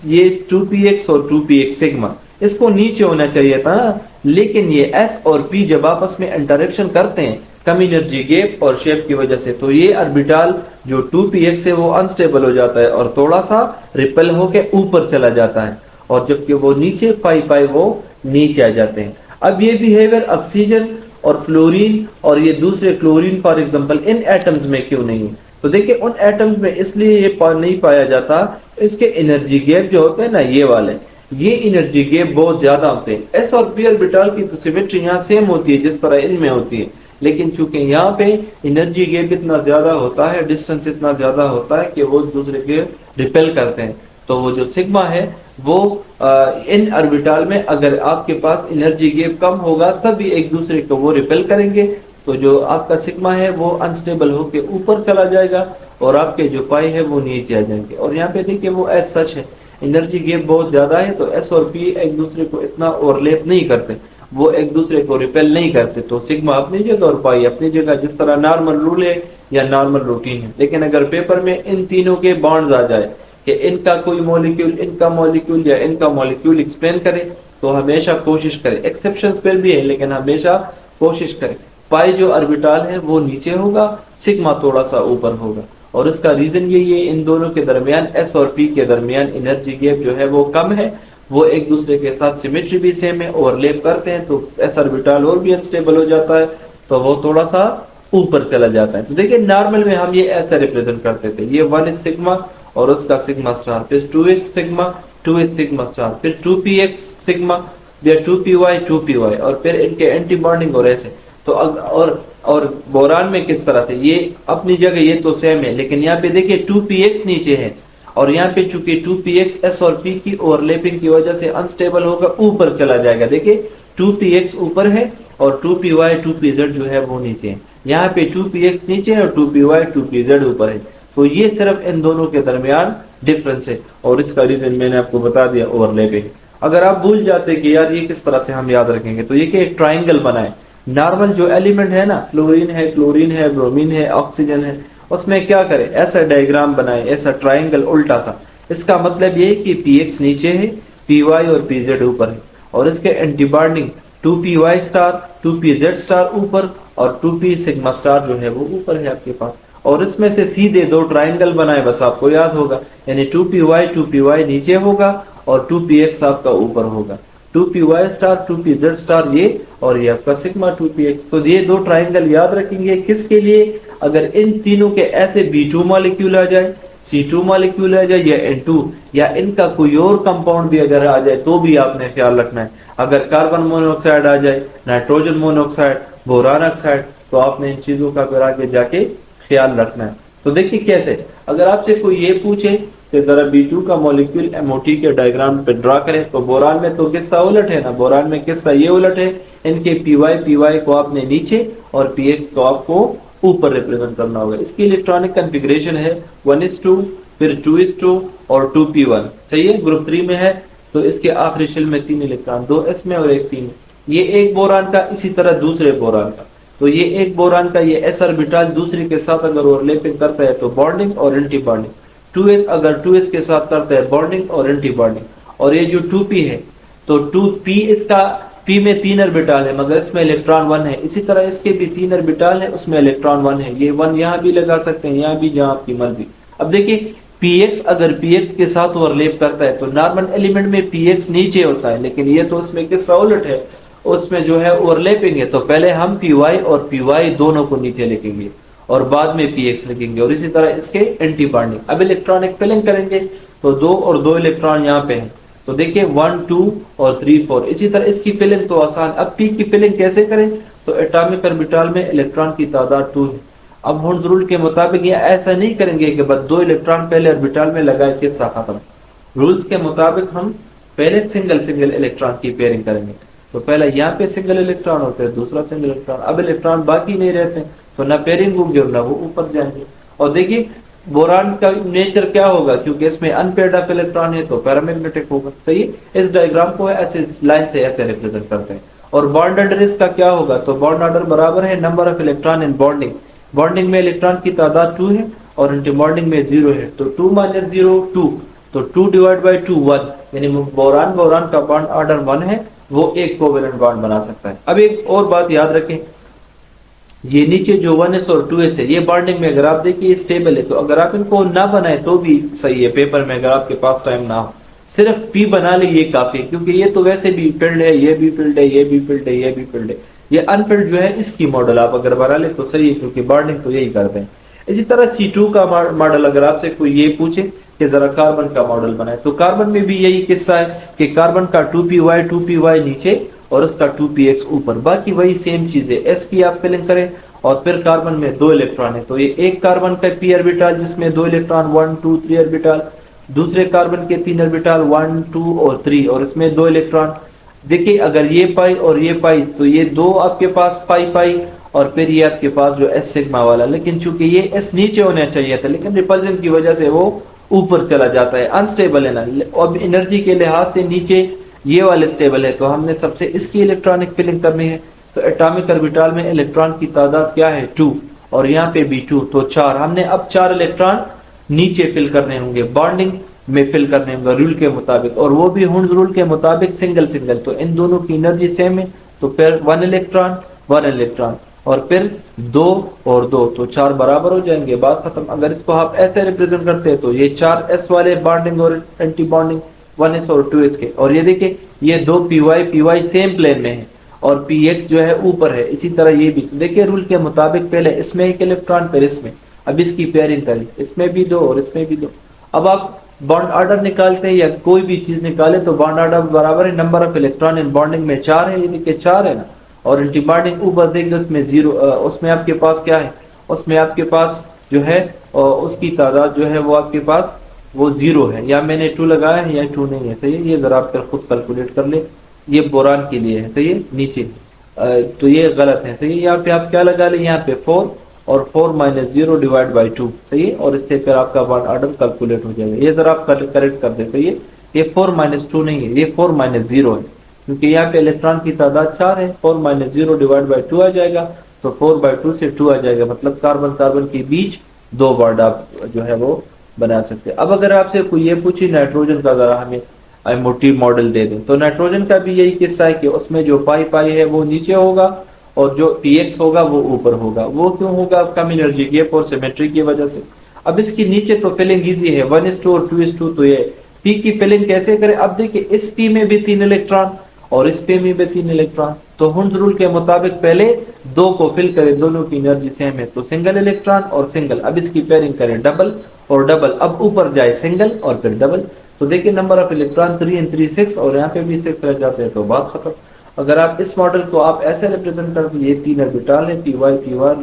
ये 2px और 2px सिग्मा, इसको नीचे होना चाहिए था, लेकिन ये s और p जब आपस में इंटरेक्शन करते हैं कम एनर्जी गैप और शेप की वजह से, तो ये ऑर्बिटल जो 2px है वो अनस्टेबल हो जाता है और थोड़ा सा रिपेल होके ऊपर चला जाता है, और जबकि वो नीचे पाई वो नीचे आ जाते हैं। अब ये बिहेवियर ऑक्सीजन और फ्लोरीन और ये दूसरे chlorine for example in atoms में क्यों नहीं है? तो देखिए उन एटम्स में इसलिए ये नहीं पाया जाता, इसके एनर्जी गैप जो होते हैं ना ये वाले, ये एनर्जी गैप बहुत ज्यादा होते हैं। एस और पी ऑर्बिटल की तो सिमेट्री यहाँ सेम होती है जिस तरह इनमें होती है, लेकिन चूंकि यहाँ पे एनर्जी गैप इतना ज्यादा होता है, डिस्टेंस इतना ज्यादा होता है कि वो दूसरे के रिपेल करते हैं। तो वो जो सिग्मा है वो इन ऑर्बिटल में अगर आपके पास एनर्जी गैप कम होगा तभी एक दूसरे को वो रिपेल करेंगे, तो जो आपका सिग्मा है वो अनस्टेबल होके ऊपर चला जाएगा और आपके जो पाई है वो नीचे आ जाएंगे। और यहाँ पे देखिए वो एस सच है, एनर्जी गैप बहुत ज्यादा है, तो एस और पी एक दूसरे को इतना ओवरलैप नहीं करते, वो एक दूसरे को रिपेल नहीं करते, तो सिग्मा अपनी जगह और पाई अपनी जगह, जिस तरह नॉर्मल रूल है या नॉर्मल रूटीन है। लेकिन अगर पेपर में इन तीनों के बॉन्ड्स आ जाए कि इनका कोई मॉलिक्यूल इनका मॉलिक्यूल या इनका मॉलिक्यूल एक्सप्लेन करे, तो हमेशा कोशिश करें, एक्सेप्शंस पर भी है लेकिन हमेशा कोशिश करें पाई जो ऑर्बिटल है वो नीचे होगा, सिग्मा थोड़ा सा ऊपर होगा। और उसका रीजन यही है, इन दोनों के दरमियान एस और पी के दरमियान एनर्जी गैप जो है वो कम है, वो एक दूसरे के साथ सिमेट्री भी सेम है, ओवरलैप करते हैं तो एस ऑर्बिटल और भी अनस्टेबल हो जाता है, तो वो थोड़ा सा ऊपर चला जाता है। तो देखिए नॉर्मल में हम ये ऐसे रिप्रेजेंट करते थे, ये 1 इज सिग्मा और उसका सिग्मा स्टार, फिर 2 is sigma, 2 is sigma star, फिर 2px सिग्मा, फिर 2py 2py, और फिर इनके एंटी बॉन्डिंग और ऐसे। तो और बोरान में किस तरह से, ये अपनी जगह ये तो सेम है, लेकिन यहाँ पे देखिए 2px नीचे है और यहाँ पे चूंकि 2px s और p की ओवरलैपिंग की वजह से अनस्टेबल होगा, ऊपर चला जाएगा। देखिए 2px ऊपर है और 2py 2pz जो है वो नीचे है, यहाँ पे 2px नीचे है और 2py 2pz ऊपर है। तो ये सिर्फ इन दोनों के दरमियान डिफरेंस है और इसका रीजन मैंने आपको बता दिया, ओवरलैपिंग। अगर आप भूल जाते कि यार ये किस तरह से हम याद रखेंगे, तो ये कि एक ट्राइंगल बनाए, नॉर्मल जो एलिमेंट है ना, फ्लोरीन है, क्लोरीन है, ब्रोमीन है, ऑक्सीजन है, उसमें क्या करें, ऐसा डायग्राम बनाए, ऐसा ट्राइंगल उल्टा सा। इसका मतलब ये है कि px नीचे है, py और pz ऊपर है, और इसके anti bonding 2py star 2pz star ऊपर और 2p सिग्मा स्टार जो है वो ऊपर है आपके पास। और इसमें से सीधे दो ट्राइंगल बनाए, बस आपको याद होगा, यानी 2py नीचे होगा और 2px आपका ऊपर होगा, 2py स्टार 2pz स्टार ये, और ये आपका सिग्मा 2px। तो ये दो ट्राइंगल याद रखेंगे किसके लिए, अगर इन तीनों के ऐसे B2 मॉलिक्यूल आ जाए, C2 मॉलिक्यूल आ जाए या N2, या इनका कोई और कंपाउंड भी अगर आ जाए तो भी आपने ख्याल रखना है। अगर कार्बन मोनोऑक्साइड आ जाए, नाइट्रोजन मोनोऑक्साइड, बोरान ऑक्साइड, तो आपने इन चीजों का फिर आगे जाके ख्याल रखना है। तो देखिए कैसे, अगर आपसे कोई ये पूछे कि जरा B2 का मॉलिक्यूल MOT के डायग्राम पे ड्रा करें, तो बोरान में तो किस्सा उलट है ना, बोरान में किस्सा ये उलट है, इनके py को आपने नीचे और px को आपको ऊपर रिप्रेजेंट करना होगा। इसकी इलेक्ट्रॉनिक कॉन्फ़िगरेशन है 1:2, फिर 2:2 और 2p1, सही है, ग्रुप 3 में है। तो इसके आखिरी शेल में 3 इलेक्ट्रॉन, 2 s में और 1 p में। ये एक बोरान का, इसी तरह दूसरे बोरान का, तो ये एक बोरान का ये s ऑर्बिटल दूसरे के साथ अगर ओवरलैपिंग करता है तो बॉन्डिंग और एंटी बॉन्डिंग, 2s अगर 2s के साथ करता है बॉन्डिंग और एंटी बॉन्डिंग। और ये जो 2p है, तो 2p इसका p में 3 ऑर्बिटल है मगर इसमें इलेक्ट्रॉन 1 है, इसी तरह इसके भी 3 ऑर्बिटल है, उसमें इलेक्ट्रॉन 1 है, ये 1 यहाँ भी लगा सकते हैं, यहाँ भी, जहां आपकी मर्जी। अब देखिए px अगर px के साथ ओवरलैप करता है तो नॉर्मल एलिमेंट में px नीचे होता है, लेकिन ये तो उसमें किस्सा उलट है, उसमें जो है ओवरलैपिंग है, तो पहले हम py और py दोनों को नीचे लिखेंगे और बाद में px लिखेंगे, और इसी तरह इसके एंटी बॉन्डिंग। अब इलेक्ट्रॉनिक फिलिंग करेंगे तो 2 और 2 इलेक्ट्रॉन यहाँ पे हैं, तो देखिए 1 2 और 3 4, इसी तरह इसकी फिलिंग तो आसान। अब p की फिलिंग कैसे करें, तो एटॉमिक ऑर्बिटल में इलेक्ट्रॉन की तादाद 2 है। अब हुंस रूल के मुताबिक ये ऐसा नहीं करेंगे कि बस 2 इलेक्ट्रॉन पहले ऑर्बिटल में लगाए, किस्सा खत्म। रूल्स के मुताबिक हम पहले सिंगल इलेक्ट्रॉन की पेयरिंग करेंगे, तो पहले यहाँ पे सिंगल इलेक्ट्रॉन होते हैं, दूसरा सिंगल इलेक्ट्रॉन, अब इलेक्ट्रॉन बाकी नहीं रहते, तो ना पेयरिंग होगी और ना वो ऊपर जाएंगे। और देखिए बोरान का नेचर क्या होगा, क्योंकि इसमें अनपेयर्ड ऑफ इलेक्ट्रॉन है तो पैरामैग्नेटिक होगा, सही है। इस डायग्राम को ऐसे लाइन से ऐसे रिप्रेजेंट करते हैं। और बॉन्ड ऑर्डर इसका क्या होगा, तो बॉन्ड ऑर्डर बराबर है number of electron in bonding, bonding में इलेक्ट्रॉन की तादाद 2 है और एंटी बॉन्डिंग में 0 है, तो 2 - 0 2, तो 2 डिवाइड बाई 2 1, यानी बोरान का बॉन्ड ऑर्डर 1 है, वो एक कोवेलेंट बॉन्ड बना सकता है। अब एक और बात याद रखें, ये नीचे जो 1s और 2s है, ये बॉन्डिंग में अगर आप देखिए स्टेबल है, तो अगर आप इनको ना बनाए तो भी सही है, पेपर में अगर आपके पास टाइम ना हो, सिर्फ p बना ले ये काफी, क्योंकि ये तो वैसे भी फील्ड है, ये भी फील्ड है, ये भी फील्ड है, ये भी फील्ड है, ये अनफील्ड जो है इसकी मॉडल आप अगर बना ले तो सही है, क्योंकि बॉन्डिंग तो यही करते हैं। इसी तरह C2 का मॉडल अगर आपसे कोई ये पूछे कि जरा कार्बन का मॉडल बनाए, तो कार्बन में भी यही किस्सा है कि कार्बन का 2py नीचे और उसका 2px ऊपर, बाकी वही सेम चीज है। s की आप फिलिंग करें और फिर कार्बन में 2 इलेक्ट्रॉन है, तो ये एक कार्बन का p ऑर्बिटल जिसमें 2 इलेक्ट्रॉन 1 2 3 ऑर्बिटल, दूसरे कार्बन के 3 ऑर्बिटल 1 2 और 3 और इसमें 2 इलेक्ट्रॉन। देखिए अगर ये पाई और ये पाई, तो ये 2 आपके पास पाई और फिर ये आपके पास जो s सिग्मा वाला, लेकिन चूंकि ये s नीचे होना चाहिए था, लेकिन रिपल्जन की वजह से वो ऊपर चला जाता है, अनस्टेबल है ना। अब एनर्जी के लिहाज से नीचे ये वाले स्टेबल है, तो हमने सबसे इसकी इलेक्ट्रॉनिक फिलिंग करनी है। तो एटॉमिक ऑर्बिटल में इलेक्ट्रॉन की तादाद क्या है 2 और यहाँ पे भी 2, तो 4। हमने अब 4 इलेक्ट्रॉन नीचे फिल करने होंगे, बॉन्डिंग में फिल करने होंगे रूल के मुताबिक, और वो भी हुंस रूल के मुताबिक सिंगल। तो इन दोनों की एनर्जी सेम है, तो फिर 1 इलेक्ट्रॉन और फिर 2 और 2 तो 4 बराबर हो जाएंगे, बात खत्म। अगर इसको आप ऐसे रिप्रेजेंट करते हैं तो ये 4s वाले बॉन्डिंग और एंटी बॉन्डिंग 1s और 2s के, और ये देखिए ये दो py सेम प्लेन में है और px जो है ऊपर है। इसी तरह ये भी देखिए रूल के मुताबिक पहले इसमें एक इलेक्ट्रॉन फिर इसमें, अब इसकी पेयरिंग करें, इसमें भी 2 और इसमें भी 2। अब आप बॉन्ड ऑर्डर निकालते हैं या कोई भी चीज निकाले तो बॉन्ड ऑर्डर बराबर है number of electron in bonding में 4 है, ये देखिए 4 है ना, और एंटी बॉन्डिंग ऊपर देखिए उसमें 0, उसमें आपके पास क्या है, उसमें आपके पास जो है उसकी तादाद जो है वो आपके पास वो 0 है, या मैंने 2 लगाया है या 2 नहीं है, सही है। ये जरा आप खुद कैलकुलेट कर ले, ये बोरान के लिए है, सही है, नीचे तो ये गलत है, सही है। यहाँ पे आप क्या लगा ले, यहाँ पे 4 और 4 माइनस 0 डिवाइड बाई 2, सही है, और इससे फिर आपका बॉन्ड ऑर्डर कैलकुलेट हो जाएगा। ये जरा आप करेक्ट कर दे, सही है। ये 4 माइनस 2 नहीं है, ये 4 माइनस 0 है, क्योंकि यहाँ पे इलेक्ट्रॉन की तादाद 4 है, 4 माइनस 0 डिवाइड बाई 2 आ जाएगा, तो 4 बाई 2 से 2 आ जाएगा, मतलब कार्बन कार्बन के बीच 2 बॉन्ड आप जो है वो बना सकते हैं। अब अगर आपसे कोई ये पूछे नाइट्रोजन का जरा हमें मोटी मॉडल दे दें, तो नाइट्रोजन का भी यही किस्सा है कि उसमें जो पाई पाई है वो नीचे होगा और जो px होगा वो ऊपर होगा। वो क्यों होगा, कम एनर्जी गैप और सिमेट्री की वजह से। अब इसकी नीचे तो फिलिंग इजी है, 1:2 और 2:2, तो ये p की फिलिंग कैसे करें। अब देखिए इस p में भी 3 इलेक्ट्रॉन और इस p में भी 3 इलेक्ट्रॉन, तो हुंस रूल के मुताबिक पहले 2 को फिल करें, दोनों की एनर्जी सेम है, तो सिंगल इलेक्ट्रॉन और सिंगल। अब इसकी पेयरिंग करें डबल और डबल, अब ऊपर जाए सिंगल और फिर डबल, तो देखिए नंबर ऑफ इलेक्ट्रॉन 3 and 3 6, और यहाँ पे भी 6 रह जाते हैं, तो बात खत्म। अगर आप इस मॉडल को आप ऐसे रिप्रेजेंट कर, ये 3 ऑर्बिटल है, py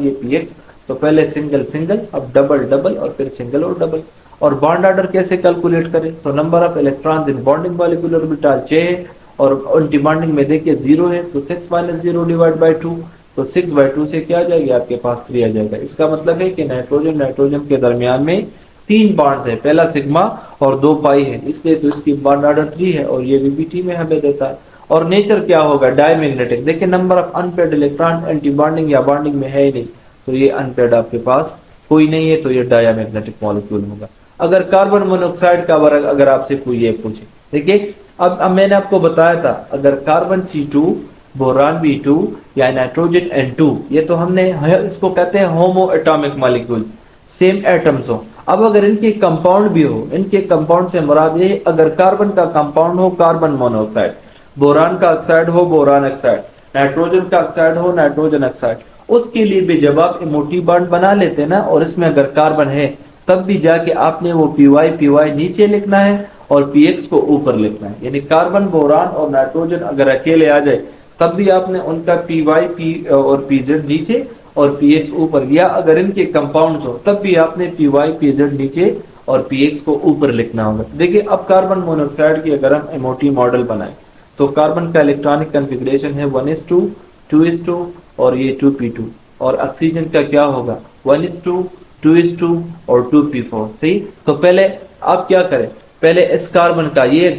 ये px, तो पहले सिंगल सिंगल, अब डबल डबल और फिर सिंगल और डबल। और बॉन्ड ऑर्डर कैसे कैलकुलेट करें, तो number of electrons in bonding molecular orbital 6 है और एंटी बॉन्डिंग में देखिए 0 है, तो 6 माइनस 0 डिवाइड बाई 2, तो 6 बाई 2 से क्या आ जाएगा, आपके पास 3 आ जाएगा। इसका मतलब है कि नाइट्रोजन नाइट्रोजन के दरमियान में 3 बॉन्ड्स है, पहला सिग्मा और 2 पाई है, इसलिए तो इसकी बॉन्ड ऑर्डर 3 है, और ये बीबीटी में हमें देता है। और नेचर क्या होगा, डायमैग्नेटिक। देखिए number of unpaired electron anti bonding या बॉन्डिंग में है ही नहीं, तो ये अनपेयर्ड आपके पास कोई नहीं है, तो ये डायमैग्नेटिक मॉलिक्यूल होगा। अगर कार्बन मोनोऑक्साइड का वर्ग अगर आपसे कोई ये पूछे, देखिए अब मैंने आपको बताया था, अगर कार्बन C2 बोरान B2 या नाइट्रोजन N2, ये तो हमने इसको कहते हैं होमो एटॉमिक मॉलिक्यूल, सेम एटम्स हो। अब अगर इनके कंपाउंड भी हो, इनके कंपाउंड से मुराद ये, अगर कार्बन का कंपाउंड हो कार्बन मोनोऑक्साइड, बोरान का ऑक्साइड हो बोरान ऑक्साइड, नाइट्रोजन का ऑक्साइड हो नाइट्रोजन ऑक्साइड, उसके लिए भी जब आप मोटी बॉन्ड बना लेते हैं ना, और इसमें अगर कार्बन है, तब भी जाके आपने वो py नीचे लिखना है और px को ऊपर लिखना है। यानी कार्बन बोरान और नाइट्रोजन अगर अकेले आ जाए, तब भी आपने उनका py और pz नीचे और px ऊपर, या अगर इनके कंपाउंड्स हो तब भी आपने py pz नीचे और px को ऊपर लिखना होगा। देखिए अब कार्बन मोनोऑक्साइड की अगर हम मोटी मॉडल बनाए, तो कार्बन का इलेक्ट्रॉनिक कॉन्फ़िगरेशन है 1:2 2:2 और ये 2p2, और ऑक्सीजन का क्या होगा 1:2 2:2 और 2p4, सही। तो पहले आप क्या करें, पहले इस कार्बन का ये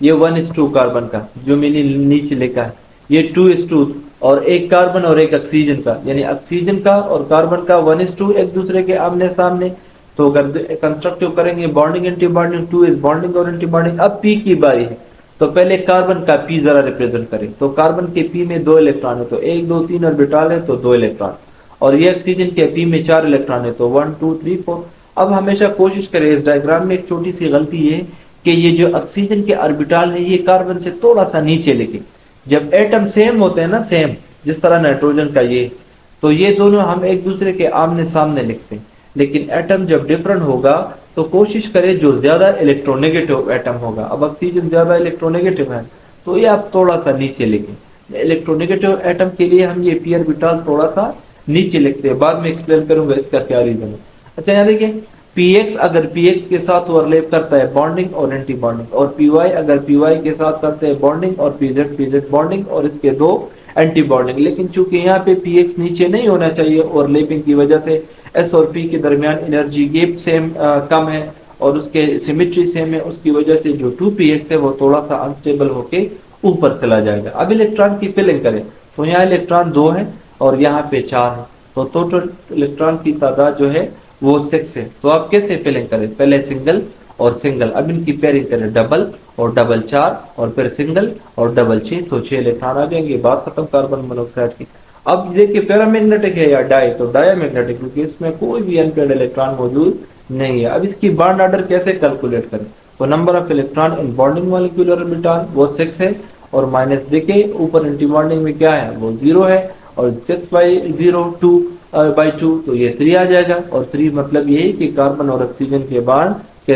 1:2 कार्बन का जो मैंने नीचे लिखा है, ये 2:2, और एक कार्बन और एक ऑक्सीजन का, यानी ऑक्सीजन का और कार्बन का 1:2 एक दूसरे के आमने सामने। तो अगर कंस्ट्रक्टिव करेंगे bonding anti bonding, 2 is bonding और एंटी बॉन्डिंग। अब पी की बारी है, तो पहले कार्बन का पी जरा रिप्रेजेंट करें, तो कार्बन के पी में 2 इलेक्ट्रॉन है, तो 1 2 3 ऑर्बिटल है, तो 2 इलेक्ट्रॉन, और ये ऑक्सीजन के पी में 4 इलेक्ट्रॉन है, तो 1 2 3 4। अब हमेशा कोशिश करें, इस डायग्राम में एक छोटी सी गलती है कि ये जो ऑक्सीजन के ऑर्बिटल है ये कार्बन से थोड़ा सा नीचे लिखे। जब एटम सेम होते हैं ना, सेम जिस तरह नाइट्रोजन का ये, तो ये दोनों हम एक दूसरे के आमने सामने लिखते हैं, लेकिन एटम जब डिफरेंट होगा तो कोशिश करें जो ज्यादा इलेक्ट्रोनेगेटिव एटम होगा। अब ऑक्सीजन ज्यादा इलेक्ट्रोनेगेटिव है, तो ये आप थोड़ा सा नीचे लिखें। इलेक्ट्रोनेगेटिव एटम के लिए हम ये पी ऑर्बिटल थोड़ा सा नीचे लिखते हैं, बाद में एक्सप्लेन करूंगा इसका क्या रीजन है। अच्छा यहाँ देखिए px अगर px के साथ ओवरलैप करता है बॉन्डिंग और एंटी बॉन्डिंग, और py अगर py के साथ करते हैं बॉन्डिंग और pz बॉन्डिंग और इसके 2 एंटी बॉन्डिंग। लेकिन चूंकि यहाँ पे px नीचे नहीं होना चाहिए ओवरलैपिंग की वजह से, s और p के दरमियान एनर्जी गैप सेम कम है और उसके सिमेट्री सेम है, उसकी वजह से जो 2px है वो थोड़ा सा अनस्टेबल होके ऊपर चला जाएगा। अब इलेक्ट्रॉन की फिलिंग करें, तो यहाँ इलेक्ट्रॉन 2 है और यहाँ पे 4 है, तो टोटल इलेक्ट्रॉन की तादाद जो है वो 6 है। तो आप कैसे फिलिंग करें, पहले सिंगल और सिंगल, अब इनकी पेयरिंग करें डबल और डबल 4 और फिर सिंगल और डबल 6, तो 6 इलेक्ट्रॉन आ जाएंगे, बात खत्म कार्बन मोनोऑक्साइड की। अब देखिए पैरामैग्नेटिक है या डाई, तो डायामैग्नेटिक, क्योंकि इसमें कोई भी अनपेयर्ड इलेक्ट्रॉन मौजूद नहीं है। अब इसकी बॉन्ड ऑर्डर कैसे कैलकुलेट करें, तो number of electron in bonding molecular orbital वो 6 है, और माइनस देखिए ऊपर एंटी बॉन्डिंग में क्या है वो 0 है, और 6/0 2/2 तो ये 3 आ जाएगा। और 3 मतलब यही कि कार्बन और ऑक्सीजन के बॉन्ड के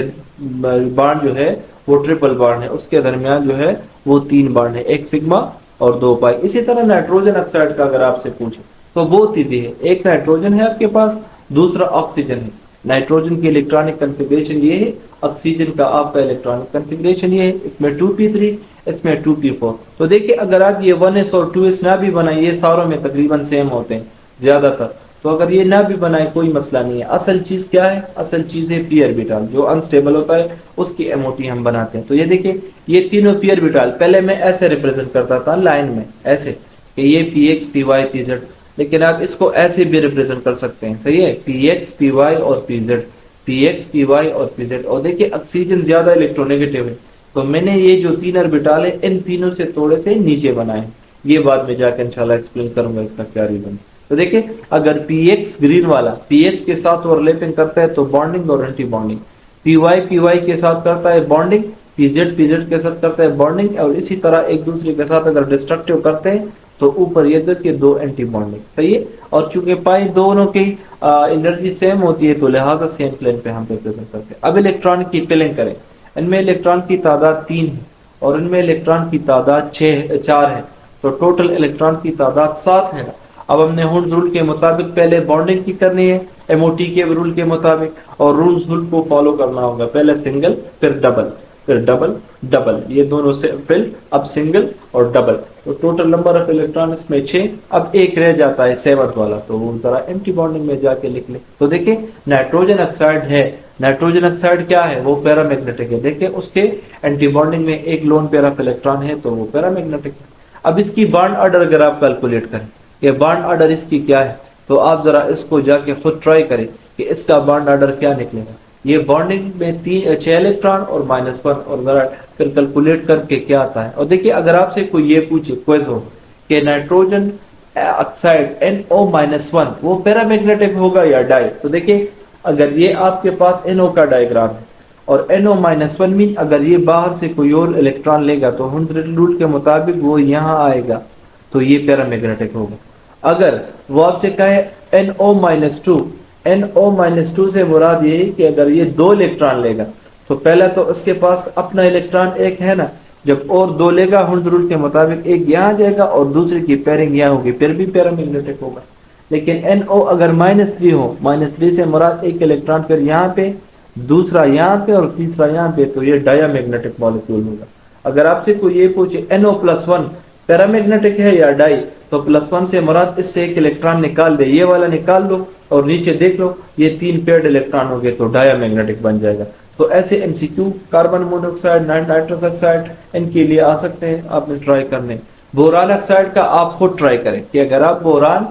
बॉन्ड जो है वो ट्रिपल बॉन्ड है, उसके दरमियान जो है वो 3 बॉन्ड है, एक सिग्मा और 2 पाई। इसी तरह नाइट्रोजन ऑक्साइड का अगर आपसे पूछे तो बहुत इजी है, एक नाइट्रोजन है आपके पास, दूसरा ऑक्सीजन है। नाइट्रोजन की इलेक्ट्रॉनिक कॉन्फ़िगरेशन ये है, ऑक्सीजन का आपका इलेक्ट्रॉनिक कॉन्फ़िगरेशन ये है, इसमें 2p3, इसमें 2p4। तो देखिए अगर आप ये 1s और 2s ना भी बनाए, ये सारों में तकरीबन सेम होते हैं ज्यादातर, तो अगर ये ना भी बनाए कोई मसला नहीं है। असल चीज क्या है, असल चीज है पी ऑर्बिटल, जो अनस्टेबल होता है उसकी एमओटी हम बनाते हैं। तो ये देखिए ये तीनों पी ऑर्बिटल पहले मैं ऐसे रिप्रेजेंट करता था लाइन में ऐसे कि ये p x p y p z, लेकिन आप इसको ऐसे भी रिप्रेजेंट कर सकते हैं, सही है, पी एक्स पी वाई और p z, p x p y और पी जेड। और देखिए ऑक्सीजन ज्यादा इलेक्ट्रोनेगेटिव है, तो मैंने ये जो 3 ऑर्बिटल है इन तीनों से थोड़े से नीचे बनाए, ये बाद में जाकर इंशाल्लाह एक्सप्लेन करूंगा इसका क्या रीजन। तो देखिए अगर px ग्रीन वाला px के साथ ओवरलैपिंग करता है तो बॉन्डिंग और एंटी बॉन्डिंग, py के साथ करता है बॉन्डिंग, pz के साथ करता है बॉन्डिंग, और इसी तरह एक दूसरे के साथ अगर डिस्ट्रक्टिव करते हैं तो ऊपर ये देखिए 2 एंटी बॉन्डिंग, सही है। और चूंकि पाई दोनों की एनर्जी सेम होती है तो लिहाजा सेम प्लेन पे हम रिप्रेजेंट करते हैं। अब इलेक्ट्रॉन की फिलिंग करें, इनमें इलेक्ट्रॉन की तादाद 3 है और इनमें इलेक्ट्रॉन की तादाद 4 है, तो टोटल इलेक्ट्रॉन की तादाद 7 है। अब हमने हुड्स रूल के मुताबिक पहले बॉन्डिंग की करनी है, एमओटी के रूल के मुताबिक, और रूल्स रूल को फॉलो करना होगा, पहले सिंगल फिर डबल फिर डबल डबल, ये दोनों से फिर अब सिंगल और डबल, तो टोटल नंबर ऑफ इलेक्ट्रॉन इसमें 6। अब एक रह जाता है 7th वाला, तो वो जरा एंटी बॉन्डिंग में जाके लिख ले। तो देखिए नाइट्रोजन ऑक्साइड है, नाइट्रोजन ऑक्साइड क्या है, वो पैरामैग्नेटिक है। देखिए उसके एंटी बॉन्डिंग में एक लोन पेयर ऑफ इलेक्ट्रॉन है, तो वो पैरामैग्नेटिक है। अब इसकी बॉन्ड ऑर्डर अगर आप कैलकुलेट करें कि बॉन्ड ऑर्डर इसकी क्या है, तो आप जरा इसको जाके खुद ट्राई करें कि इसका बॉन्ड ऑर्डर क्या निकलेगा। ये बॉन्डिंग में 6 इलेक्ट्रॉन और -1, और जरा फिर कैलकुलेट करके क्या आता है। और देखिए अगर आपसे कोई ये पूछे क्वेज हो कि नाइट्रोजन ऑक्साइड NO-1 वो पैरामैग्नेटिक होगा या डाई, तो देखिए अगर ये आपके पास NO का डायग्राम है और NO-1 मीन अगर ये बाहर से कोई और इलेक्ट्रॉन लेगा तो हुंड्रेड रूल के मुताबिक वो यहाँ आएगा, तो ये पैरामैग्नेटिक होगा। अगर वो आपसे कहे NO-2, NO-2 से मुराद ये है कि अगर ये 2 इलेक्ट्रॉन लेगा तो पहला तो उसके पास अपना इलेक्ट्रॉन एक है ना, जब और 2 लेगा हुड्स रूल के मुताबिक एक यहाँ जाएगा और दूसरे की पेयरिंग यहाँ होगी, फिर भी पैरामैग्नेटिक होगा। लेकिन NO अगर -3 हो, -3 से मुराद एक इलेक्ट्रॉन फिर यहाँ पे, दूसरा यहाँ पे और तीसरा यहाँ पे, तो ये डायामैग्नेटिक मॉलिक्यूल होगा। अगर आपसे कोई ये पूछे NO+1 पैरामैग्नेटिक है या डाई, तो +1 से मुराद इससे एक इलेक्ट्रॉन निकाल दे, ये वाला निकाल लो और नीचे देख लो ये 3 पेयर्ड इलेक्ट्रॉन हो गए, तो डायामैग्नेटिक बन जाएगा। तो ऐसे MCQ carbon monoxide, nitrous oxide इनके लिए आ सकते हैं, आपने ट्राई करने। बोरान ऑक्साइड का आप खुद ट्राई करें कि अगर आप बोरान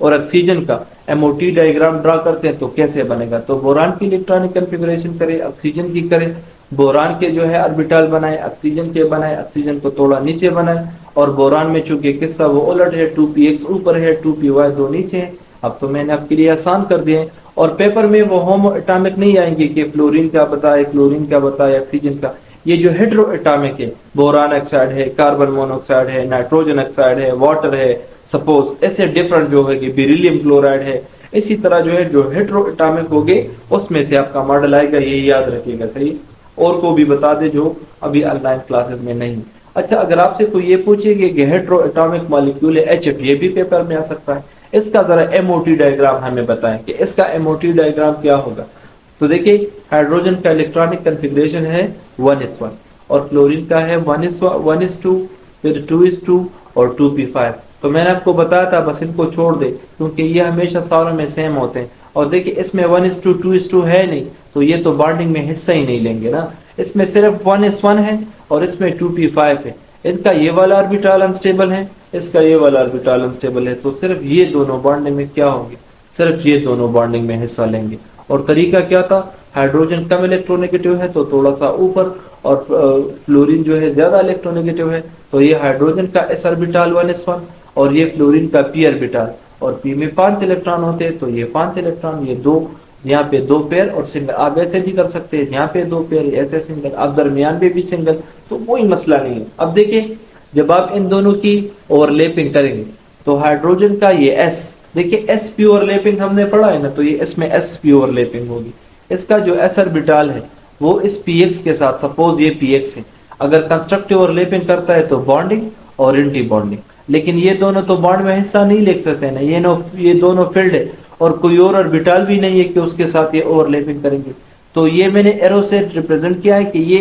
और ऑक्सीजन का एमओटी डायग्राम ड्रा करते हैं तो कैसे बनेगा। तो बोरान की इलेक्ट्रॉनिक कॉन्फ़िगरेशन करें, ऑक्सीजन की करें, बोरान के जो है ऑर्बिटल बनाए, ऑक्सीजन के बनाए, ऑक्सीजन को थोड़ा नीचे बनाए, और बोरान में चूंकि किस्सा वो उलट है, 2px ऊपर है 2py 2 नीचे है। अब तो मैंने आपके लिए आसान कर दिए, और पेपर में वो होमो एटॉमिक नहीं आएंगे कि फ्लोरीन का बताए, क्लोरीन का बताए, ऑक्सीजन का। ये जो हेट्रो एटॉमिक है, बोरान ऑक्साइड है, कार्बन मोनोऑक्साइड है, नाइट्रोजन ऑक्साइड है, वाटर है, सपोज ऐसे डिफरेंट जो है कि बेरिलियम क्लोराइड है, इसी तरह जो है जो हेट्रो एटॉमिक हो गए उसमें से आपका मॉडल आएगा, ये याद रखिएगा, सही। और को भी बता दे जो अभी ऑनलाइन क्लासेस में नहीं। अच्छा अगर आपसे कोई ये पूछे कि हेट्रो एटॉमिक मॉलिक्यूल है HF, ये भी पेपर में आ सकता है, इसका जरा एमओटी डायग्राम हमें बताएं कि इसका एमओटी डायग्राम क्या होगा। तो देखिए हाइड्रोजन का इलेक्ट्रॉनिक कॉन्फ़िगरेशन है 1s1, और फ्लोरीन का है 1s2, फिर 2s2 और 2p5। तो मैंने आपको बताया था बस इनको छोड़ दे क्योंकि ये हमेशा सारों में सेम होते हैं। और देखिए इसमें 1s2 2s2 है नहीं, तो ये तो बॉन्डिंग में हिस्सा ही नहीं लेंगे ना। इसमें सिर्फ 1s1 है और इसमें 2p5 है। इसका ये वाला ऑर्बिटल अनस्टेबल है, इसका ये वाला ऑर्बिटल अनस्टेबल है, तो सिर्फ ये दोनों बॉन्डिंग में क्या होंगे, सिर्फ ये दोनों बॉन्डिंग में हिस्सा लेंगे। और तरीका क्या था, हाइड्रोजन कम इलेक्ट्रोनेगेटिव है तो थोड़ा सा ऊपर, और फ्लोरीन जो है ज्यादा इलेक्ट्रोनेगेटिव है, तो ये हाइड्रोजन का एस ऑर्बिटल 1s1 और ये फ्लोरीन का पी ऑर्बिटल, और पी में 5 इलेक्ट्रॉन होते हैं, तो ये 5 इलेक्ट्रॉन, ये दो, यहाँ पे 2 पेयर और सिंगल। आप ऐसे भी कर सकते हैं, यहाँ पे 2 पेयर, ऐसे सिंगल, आप दरमियान में भी सिंगल, तो कोई मसला नहीं है। अब देखिए जब आप इन दोनों की ओवरलैपिंग करेंगे तो हाइड्रोजन का ये एस, देखिए एस पी ओवरलैपिंग हमने पढ़ा है ना, तो ये इसमें एस पी ओवरलैपिंग होगी। इसका जो एस ऑर्बिटल है वो इस पी एक्स के साथ, सपोज ये पी एक्स है, अगर कंस्ट्रक्टिव ओवरलैपिंग करता है तो बॉन्डिंग और एंटी बॉन्डिंग, लेकिन ये दोनों तो बॉन्ड में हिस्सा नहीं ले सकते ना, ये दोनों फील्ड है और कोई और ऑर्बिटल भी नहीं है कि उसके साथ ये ओवरलैपिंग करेंगे। तो ये मैंने एरो से रिप्रेजेंट किया है कि ये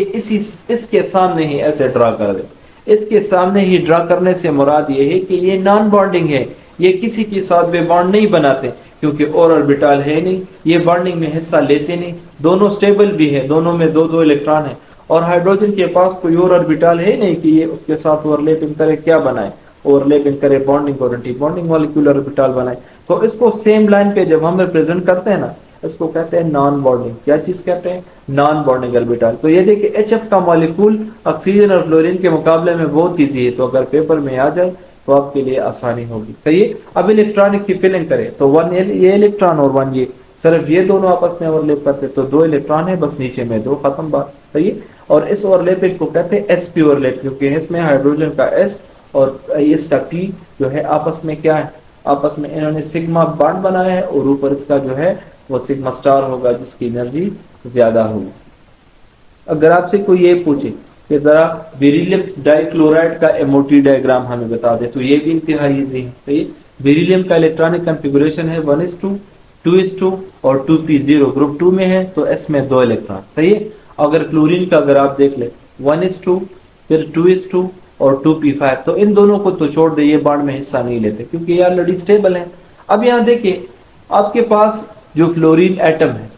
इसके सामने ही ऐसे ड्रा कर दे। इसके सामने ही ड्रा करने से मुराद ये है कि ये नॉन बॉन्डिंग है, ये किसी के साथ भी बॉन्ड नहीं बनाते क्योंकि और ऑर्बिटल है नहीं, ये बॉन्डिंग में हिस्सा लेते नहीं, दोनों स्टेबल भी है, दोनों में 2-2 इलेक्ट्रॉन है, और हाइड्रोजन के पास कोई और ऑर्बिटल है नहीं कि ये उसके साथ ओवरलैपिंग करे, क्या बनाए, ओवरलैपिंग करे, बॉन्डिंग और एंटी बॉन्डिंग मॉलिक्यूलर ऑर्बिटल बनाए। तो इसको सेम लाइन पे जब हम रिप्रेजेंट करते हैं ना, इसको कहते हैं नॉन बॉन्डिंग। क्या चीज कहते हैं? Non bonding orbital. तो ये देखिए एचएफ का मॉलिक्यूल ऑक्सीजन और फ्लोरीन के मुकाबले में बहुत इजी है, तो अगर पेपर में आ जाए तो आपके लिए आसानी होगी। सही है। अब इलेक्ट्रॉनिक की फिलिंग करें तो 1 ये इलेक्ट्रॉन और 1 ये, सिर्फ ये दोनों आपस में ओवरलैप करते तो 2 इलेक्ट्रॉन है, बस नीचे में 2, खत्म बात। सही है। और इस ओवरलैपिंग को कहते हैं एसपी ओवरलैप, क्योंकि इसमें हाइड्रोजन का एस और इसका पी जो है आपस में क्या है, आपस में इन्होंने सिग्मा बॉन्ड बनाया है, और ऊपर इसका जो है वो सिग्मा स्टार होगा जिसकी एनर्जी ज्यादा होगी। अगर आपसे कोई ये पूछे कि जरा बेरिलियम डाइक्लोराइड का एमओटी डायग्राम हमें बता दे, तो ये भी इंतहाई इजी है। तो ये बेरिलियम का इलेक्ट्रॉनिक कॉन्फ़िगरेशन है 1:2, 2:2 और 2p0, ग्रुप 2 में है, तो s में 2 इलेक्ट्रॉन। सही है। अगर क्लोरीन का अगर आप देख ले 1:2, फिर 2:2 और 2p5, तो इन दोनों को तो छोड़ दे, ये बॉन्ड में हिस्सा नहीं लेते क्योंकि ये ऑलरेडी स्टेबल है। अब यहाँ देखिए आपके पास जो फ्लोरीन एटम है,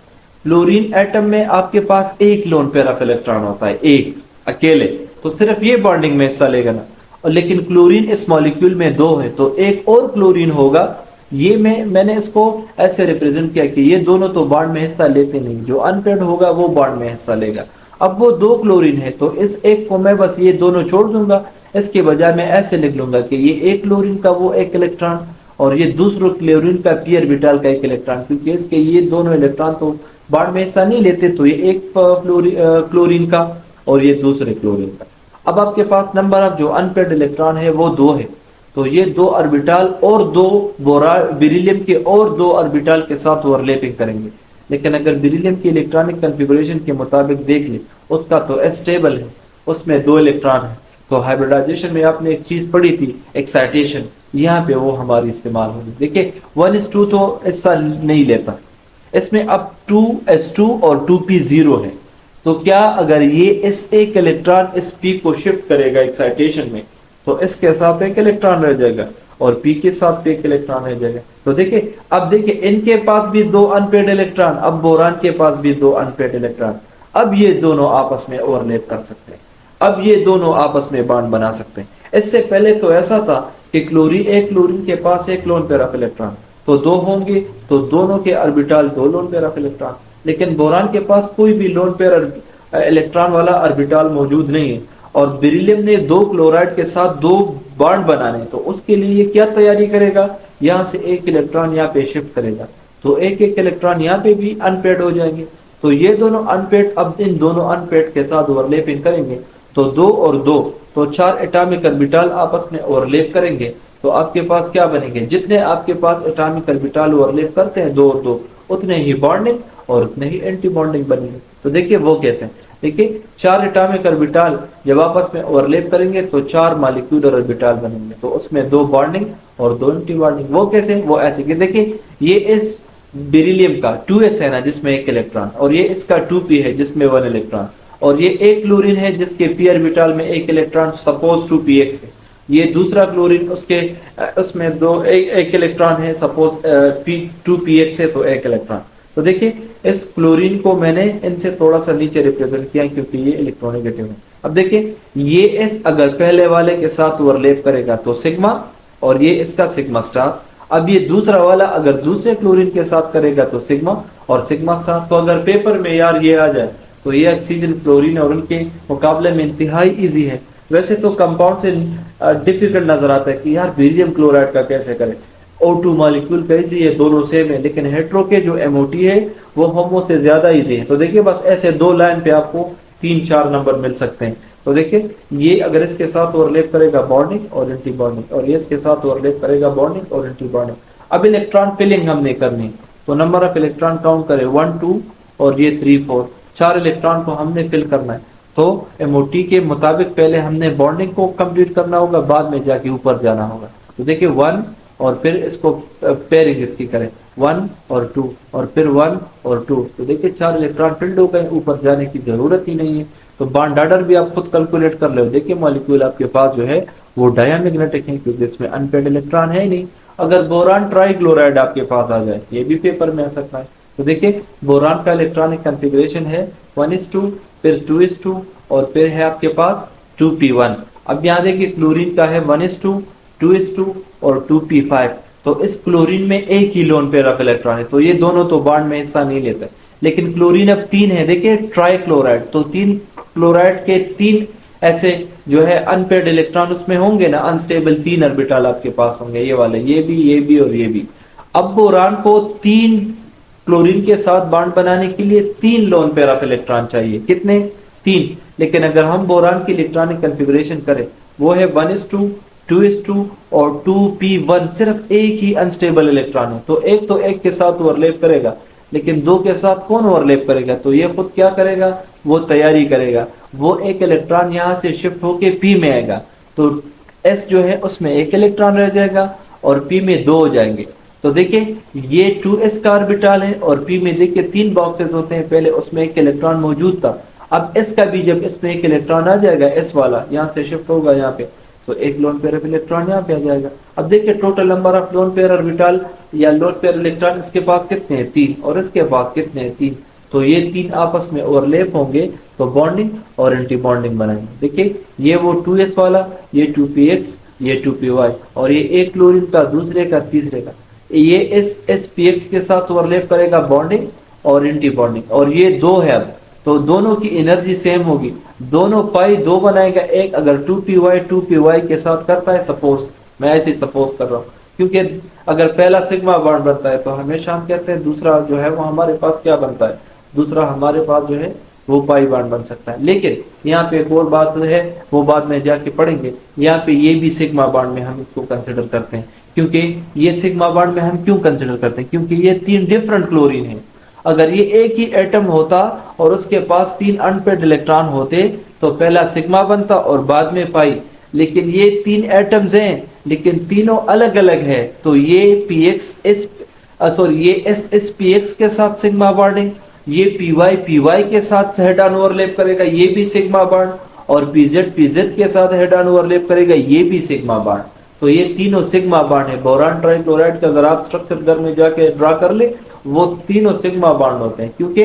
फ्लोरीन एटम में आपके पास एक लोन पेयर ऑफ इलेक्ट्रॉन होता है, एक अकेले, तो सिर्फ ये बॉन्डिंग में हिस्सा लेगा ना। और लेकिन क्लोरीन इस मॉलिक्यूल में 2 है, तो एक और क्लोरीन होगा। ये मैंने इसको ऐसे रिप्रेजेंट किया कि ये दोनों तो बॉन्ड में हिस्सा लेते नहीं, जो अनपेयर्ड होगा वो बॉन्ड में हिस्सा लेगा। अब वो 2 क्लोरीन है, तो इस एक को मैं बस ये दोनों छोड़ दूंगा, इसके बजाय मैं ऐसे लिख लूंगा कि ये एक क्लोरीन का वो एक इलेक्ट्रॉन और ये दूसरा क्लोरीन का पी ऑर्बिटल का एक इलेक्ट्रॉन, क्योंकि इसके ये दोनों इलेक्ट्रॉन तो बॉन्ड में हिस्सा नहीं लेते, तो ये एक क्लोरीन का और ये दूसरे क्लोरीन का। अब आपके पास नंबर ऑफ जो अनपेयर्ड इलेक्ट्रॉन है वो 2 है, तो ये 2 ऑर्बिटल और 2 बेरिलियम के और 2 ऑर्बिटल के साथ ओवरलैपिंग करेंगे। लेकिन अगर बेरिलियम की इलेक्ट्रॉनिक कॉन्फ़िगरेशन के मुताबिक देख ले, उसका तो एस स्टेबल है, उसमें 2 इलेक्ट्रॉन है, तो हाइब्रिडाइजेशन में आपने एक चीज पढ़ी थी एक्साइटेशन, यहाँ पे वो हमारी इस्तेमाल होगी। देखिए 1:2 तो हिस्सा नहीं लेता, इसमें अब 2s2 और 2p0 है, तो क्या अगर ये इस एक इलेक्ट्रॉन इस p को शिफ्ट करेगा एक्साइटेशन में, तो इसके साथ एक इलेक्ट्रॉन रह जाएगा और p के साथ एक इलेक्ट्रॉन रह जाएगा। तो देखिए अब देखिए इनके पास भी 2 अनपेयर्ड इलेक्ट्रॉन, अब बोरान के पास भी 2 अनपेयर्ड इलेक्ट्रॉन, अब ये दोनों आपस में ओवरलैप कर सकते हैं, अब ये दोनों आपस में बॉन्ड बना सकते हैं। इससे पहले तो ऐसा था कि क्लोरीन के पास एक लोन पेयर ऑफ इलेक्ट्रॉन, तो 2 होंगे, तो दोनों के orbital 2 lone pair of electron. लेकिन बोरान के पास कोई भी लोन पेयर इलेक्ट्रॉन वाला ऑर्बिटल मौजूद नहीं है, और बेरिलियम ने 2 क्लोराइड के साथ 2 बॉन्ड बनाने, तो उसके लिए ये क्या तैयारी करेगा, यहाँ से एक इलेक्ट्रॉन यहाँ पे शिफ्ट करेगा, तो एक एक इलेक्ट्रॉन यहाँ पे भी अनपेयर्ड हो जाएंगे, तो ये दोनों अनपेयर्ड अब इन दोनों अनपेयर्ड के साथ ओवरलैपिंग करेंगे, तो 2 और 2, तो 4 एटॉमिक ऑर्बिटल आपस में ओवरलैप करेंगे, तो आपके पास क्या बनेंगे, जितने आपके पास एटॉमिक ऑर्बिटल ओवरलैप करते हैं 2 और 2, उतने ही बॉन्डिंग और उतने ही एंटी बॉन्डिंग बनेंगे। तो देखिए वो कैसे, देखिए 4 एटॉमिक ऑर्बिटल जब आपस में ओवरलैप करेंगे तो 4 मॉलिक्यूलर ऑर्बिटल बनेंगे, तो उसमें 2 बॉन्डिंग और 2 एंटी बॉन्डिंग। वो कैसे, वो ऐसे कि देखिए ये इस बेरिलियम का 2s है ना जिसमें एक इलेक्ट्रॉन, और ये इसका 2p है जिसमें 1 इलेक्ट्रॉन, और ये एक क्लोरीन है जिसके p ऑर्बिटल में एक इलेक्ट्रॉन, सपोज 2px है, ये दूसरा क्लोरीन उसमें एक इलेक्ट्रॉन है, सपोज 2px है, तो एक इलेक्ट्रॉन। तो देखिए इस क्लोरीन को मैंने इनसे थोड़ा सा नीचे रिप्रेजेंट किया क्योंकि ये इलेक्ट्रोनेगेटिव है। अब देखिए ये एस अगर पहले वाले के साथ ओवरलैप करेगा तो सिग्मा, और ये इसका सिग्मा स्टार। अब ये दूसरा वाला अगर दूसरे क्लोरीन के साथ करेगा तो सिग्मा और सिग्मा स्टार। तो अगर पेपर में यार ये आ जाए तो ये ऑक्सीजन, फ्लोरीन और उनके मुकाबले में इंतहाई इजी है। वैसे तो कंपाउंड से डिफिकल्ट नजर आता है कि यार बेरियम क्लोराइड का कैसे करें, O2 मॉलिक्यूल का इजी है, दोनों सेम है, लेकिन हेट्रो के जो MOT है वो होमो से ज्यादा इजी है। तो देखिए बस ऐसे दो लाइन पे आपको 3-4 नंबर मिल सकते हैं। तो देखिए ये अगर इसके साथ ओवरलैप करेगा बॉन्डिंग और एंटी बॉन्डिंग, और ये इसके साथ ओवरलैप करेगा बॉन्डिंग और एंटी बॉन्डिंग। अब इलेक्ट्रॉन फिलिंग हमने करनी, तो नंबर ऑफ इलेक्ट्रॉन काउंट करें 1 2 और ये 3 4, 4 इलेक्ट्रॉन को हमने फिल करना है। तो MOT के मुताबिक पहले हमने बॉन्डिंग को कंप्लीट करना होगा, बाद में जाके ऊपर जाना होगा। तो देखिए 1 और फिर इसको पेयरिंग इसकी करें 1 और 2 और फिर 1 और 2, तो देखिए 4 इलेक्ट्रॉन फिल्ड हो गए, ऊपर जाने की जरूरत ही नहीं है। तो बॉन्ड ऑर्डर भी आप खुद कैलकुलेट कर लो। देखिए मॉलिक्यूल आपके पास जो है वो डायमैग्नेटिक है, क्योंकि इसमें अनपेयर्ड इलेक्ट्रॉन है ही नहीं। अगर बोरान ट्राइक्लोराइड आपके पास आ जाए, ये भी पेपर में आ सकता है। तो देखिए बोरान का इलेक्ट्रॉनिक कॉन्फ़िगरेशन है 1:2, फिर 2:2 और फिर है आपके पास 2p1। अब यहाँ देखिए क्लोरीन का है 1:2, 2:2 और 2p5। तो इस क्लोरीन में एक ही लोन पेयर ऑफ इलेक्ट्रॉन है, तो ये दोनों तो बॉन्ड में हिस्सा नहीं लेते। लेकिन क्लोरीन अब 3 है, देखिए ट्राइक्लोराइड, तो 3 क्लोराइड के 3 ऐसे जो है अनपेयर्ड इलेक्ट्रॉन उसमें होंगे ना, अनस्टेबल 3 ऑर्बिटल आपके पास होंगे, ये वाले, ये भी और ये भी। अब बोरान को 3 क्लोरीन के साथ बॉन्ड बनाने के लिए 3 लोन पेयर ऑफ इलेक्ट्रॉन चाहिए, कितने? 3। लेकिन अगर हम बोरान की इलेक्ट्रॉनिक कॉन्फ़िगरेशन करें, वो है 1:2, 2:2 और 2p1, सिर्फ एक ही अनस्टेबल इलेक्ट्रॉन है। तो एक के साथ ओवरलैप करेगा, लेकिन 2 के साथ कौन ओवरलैप करेगा? तो ये खुद क्या करेगा, वो तैयारी करेगा। वो एक इलेक्ट्रॉन यहां से शिफ्ट होके p में आएगा, तो s जो है उसमें एक इलेक्ट्रॉन रह जाएगा और p में 2 हो जाएंगे। तो देखिए ये 2s का ऑर्बिटल है और p में देखिए 3 बॉक्सेस होते हैं, पहले उसमें एक इलेक्ट्रॉन मौजूद था। अब s का भी जब इसमें एक इलेक्ट्रॉन आ जाएगा, s वाला यहां से शिफ्ट होगा यहाँ पे, तो एक लोन पेयर ऑफ इलेक्ट्रॉन यहाँ पे आ जाएगा। अब देखिए total number of lone pair orbital या लोन पेयर इलेक्ट्रॉन इसके पास कितने हैं? 3, और इसके पास कितने हैं? 3। तो ये 3 आपस में ओवरलैप होंगे तो बॉन्डिंग और एंटी बॉन्डिंग बनाएंगे। देखिए ये वो 2s वाला, ये 2px, ये 2py, और ये एक क्लोरीन का, दूसरे का, तीसरे का, ये इस spx के साथ ओवरलैप करेगा बॉन्डिंग और एंटी बॉन्डिंग, और ये 2 है। अब तो दोनों की एनर्जी सेम होगी, दोनों पाई 2 बनाएगा एक। अगर 2py के साथ करता है, सपोज मैं ऐसे सपोज कर रहा हूँ, क्योंकि अगर पहला सिग्मा बॉन्ड बनता है तो हमेशा हम कहते हैं दूसरा जो है वो हमारे पास क्या बनता है, दूसरा हमारे पास जो है वो पाई बॉन्ड बन सकता है। लेकिन यहाँ पे एक और बात है, वो बाद में जाके पढ़ेंगे। यहाँ पे ये भी सिग्मा बॉन्ड में हम इसको कंसिडर करते हैं, क्योंकि ये सिग्मा बॉन्ड में हम क्यों कंसिडर करते हैं, क्योंकि ये 3 डिफरेंट क्लोरीन है। अगर ये एक ही एटम होता और उसके पास 3 अनपेयर्ड इलेक्ट्रॉन होते तो पहला सिग्मा बनता और बाद में पाई। लेकिन ये 3 एटम्स हैं, लेकिन तीनों अलग अलग है। तो ये ये एस px के साथ सिग्मा बॉन्डिंग, ये py के साथ हेड ऑन ओवरलैप करेगा, ये भी सिग्मा बॉन्ड, और pz के साथ हेड ऑन ओवरलैप करेगा, ये भी सिग्मा बॉन्ड। तो ये तीनों सिग्मा बॉन्ड है। बोरान ट्राइक्लोराइड का अगर आप स्ट्रक्चर घर में जाके ड्रा कर ले, वो तीनों सिग्मा बॉन्ड होते हैं, क्योंकि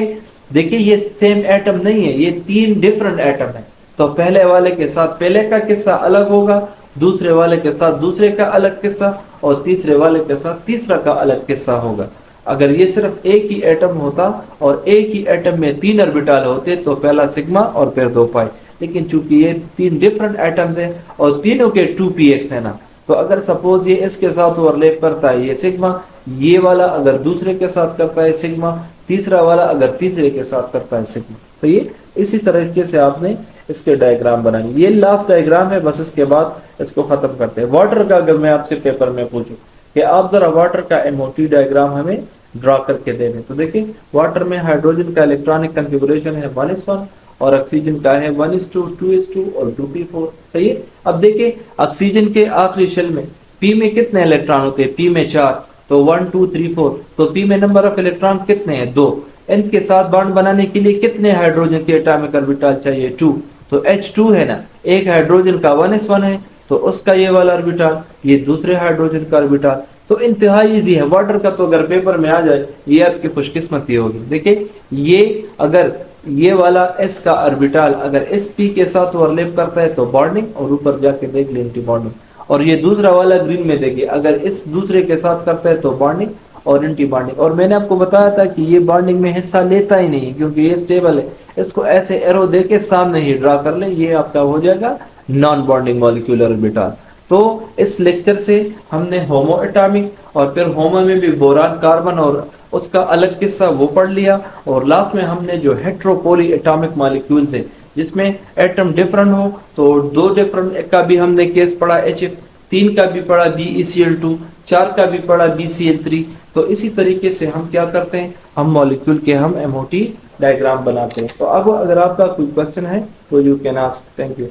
देखिए ये सेम एटम नहीं है, ये 3 डिफरेंट एटम है। तो पहले वाले के साथ पहले का किस्सा अलग होगा, दूसरे वाले के साथ दूसरे का अलग किस्सा, और तीसरे वाले के साथ तीसरा का अलग किस्सा होगा। अगर ये सिर्फ एक ही एटम होता और एक ही एटम में 3 ऑर्बिटल होते तो पहला सिग्मा और फिर 2 पाई। लेकिन चूंकि ये 3 डिफरेंट एटम्स हैं और तीनों के 2px है ना, तो अगर सपोज ये इसके साथ ओवरलैप करता है ये सिग्मा, ये वाला अगर दूसरे के साथ करता है सिग्मा, तीसरा वाला अगर तीसरे के साथ करता है सिग्मा। सही है। इसी तरीके से आपने इसके डायग्राम बनाएंगे। ये लास्ट डायग्राम है, बस इसके बाद इसको खत्म करते हैं। वाटर का अगर मैं आपसे पेपर में पूछूं कि आप जरा वाटर का MOT डायग्राम हमें ड्रॉ करके दे दें, तो देखिए वाटर में हाइड्रोजन का इलेक्ट्रॉनिक कॉन्फ़िगरेशन है 1:1 और ऑक्सीजन का है 1:2, 2:2 और 2p4। सही है। अब देखिए ऑक्सीजन के आखिरी शेल में p में कितने इलेक्ट्रॉन होते हैं? p में 4, तो 1 2 3 4। तो p में नंबर ऑफ इलेक्ट्रॉन कितने हैं? 2। इनके साथ बॉन्ड बनाने के लिए कितने हाइड्रोजन के एटॉमिक ऑर्बिटल चाहिए? 2। तो H2 है ना, एक हाइड्रोजन का 1s1 है, तो उसका ये वाला ऑर्बिटल, ये दूसरे हाइड्रोजन का ऑर्बिटल। तो इंतहाई इजी है। वाटर का तो अगर पेपर में आ जाए ये आपकी खुशकिस्मती होगी। देखिए ये अगर ये वाला s का ऑर्बिटल अगर इस p के साथ ओवरलैप करता है तो बॉन्डिंग, और ऊपर जाके देख ले एंटी बॉन्डिंग। और ये दूसरा वाला ग्रीन में देखिए, अगर इस दूसरे के साथ करता है तो बॉन्डिंग, और एंटी बॉन्डिंग। और मैंने आपको बताया था कि ये बॉन्डिंग में हिस्सा लेता ही नहीं क्योंकि ये स्टेबल है, इसको ऐसे एरो देके सामने ही ड्रा कर लें, ये आपका हो जाएगा नॉन बॉन्डिंग मॉलिक्यूलर ऑर्बिटल। तो इस लेक्चर से हमने होमो एटॉमिक और फिर होमो में भी बोरान कार्बन और उसका अलग किस्सा वो पढ़ लिया, और लास्ट में हमने जो हेट्रोपोली एटॉमिक मॉलिक्यूल्स है जिसमें एटम डिफरेंट हो, तो दो डिफरेंट का भी हमने केस पढ़ा HF, 3 का भी पढ़ा BeCl2, 4 का भी पढ़ा BCl3। तो इसी तरीके से हम क्या करते हैं, हम मॉलिक्यूल के हम MOT डायग्राम बनाते हैं। तो अब अगर आपका कोई क्वेश्चन है तो you can ask. Thank you.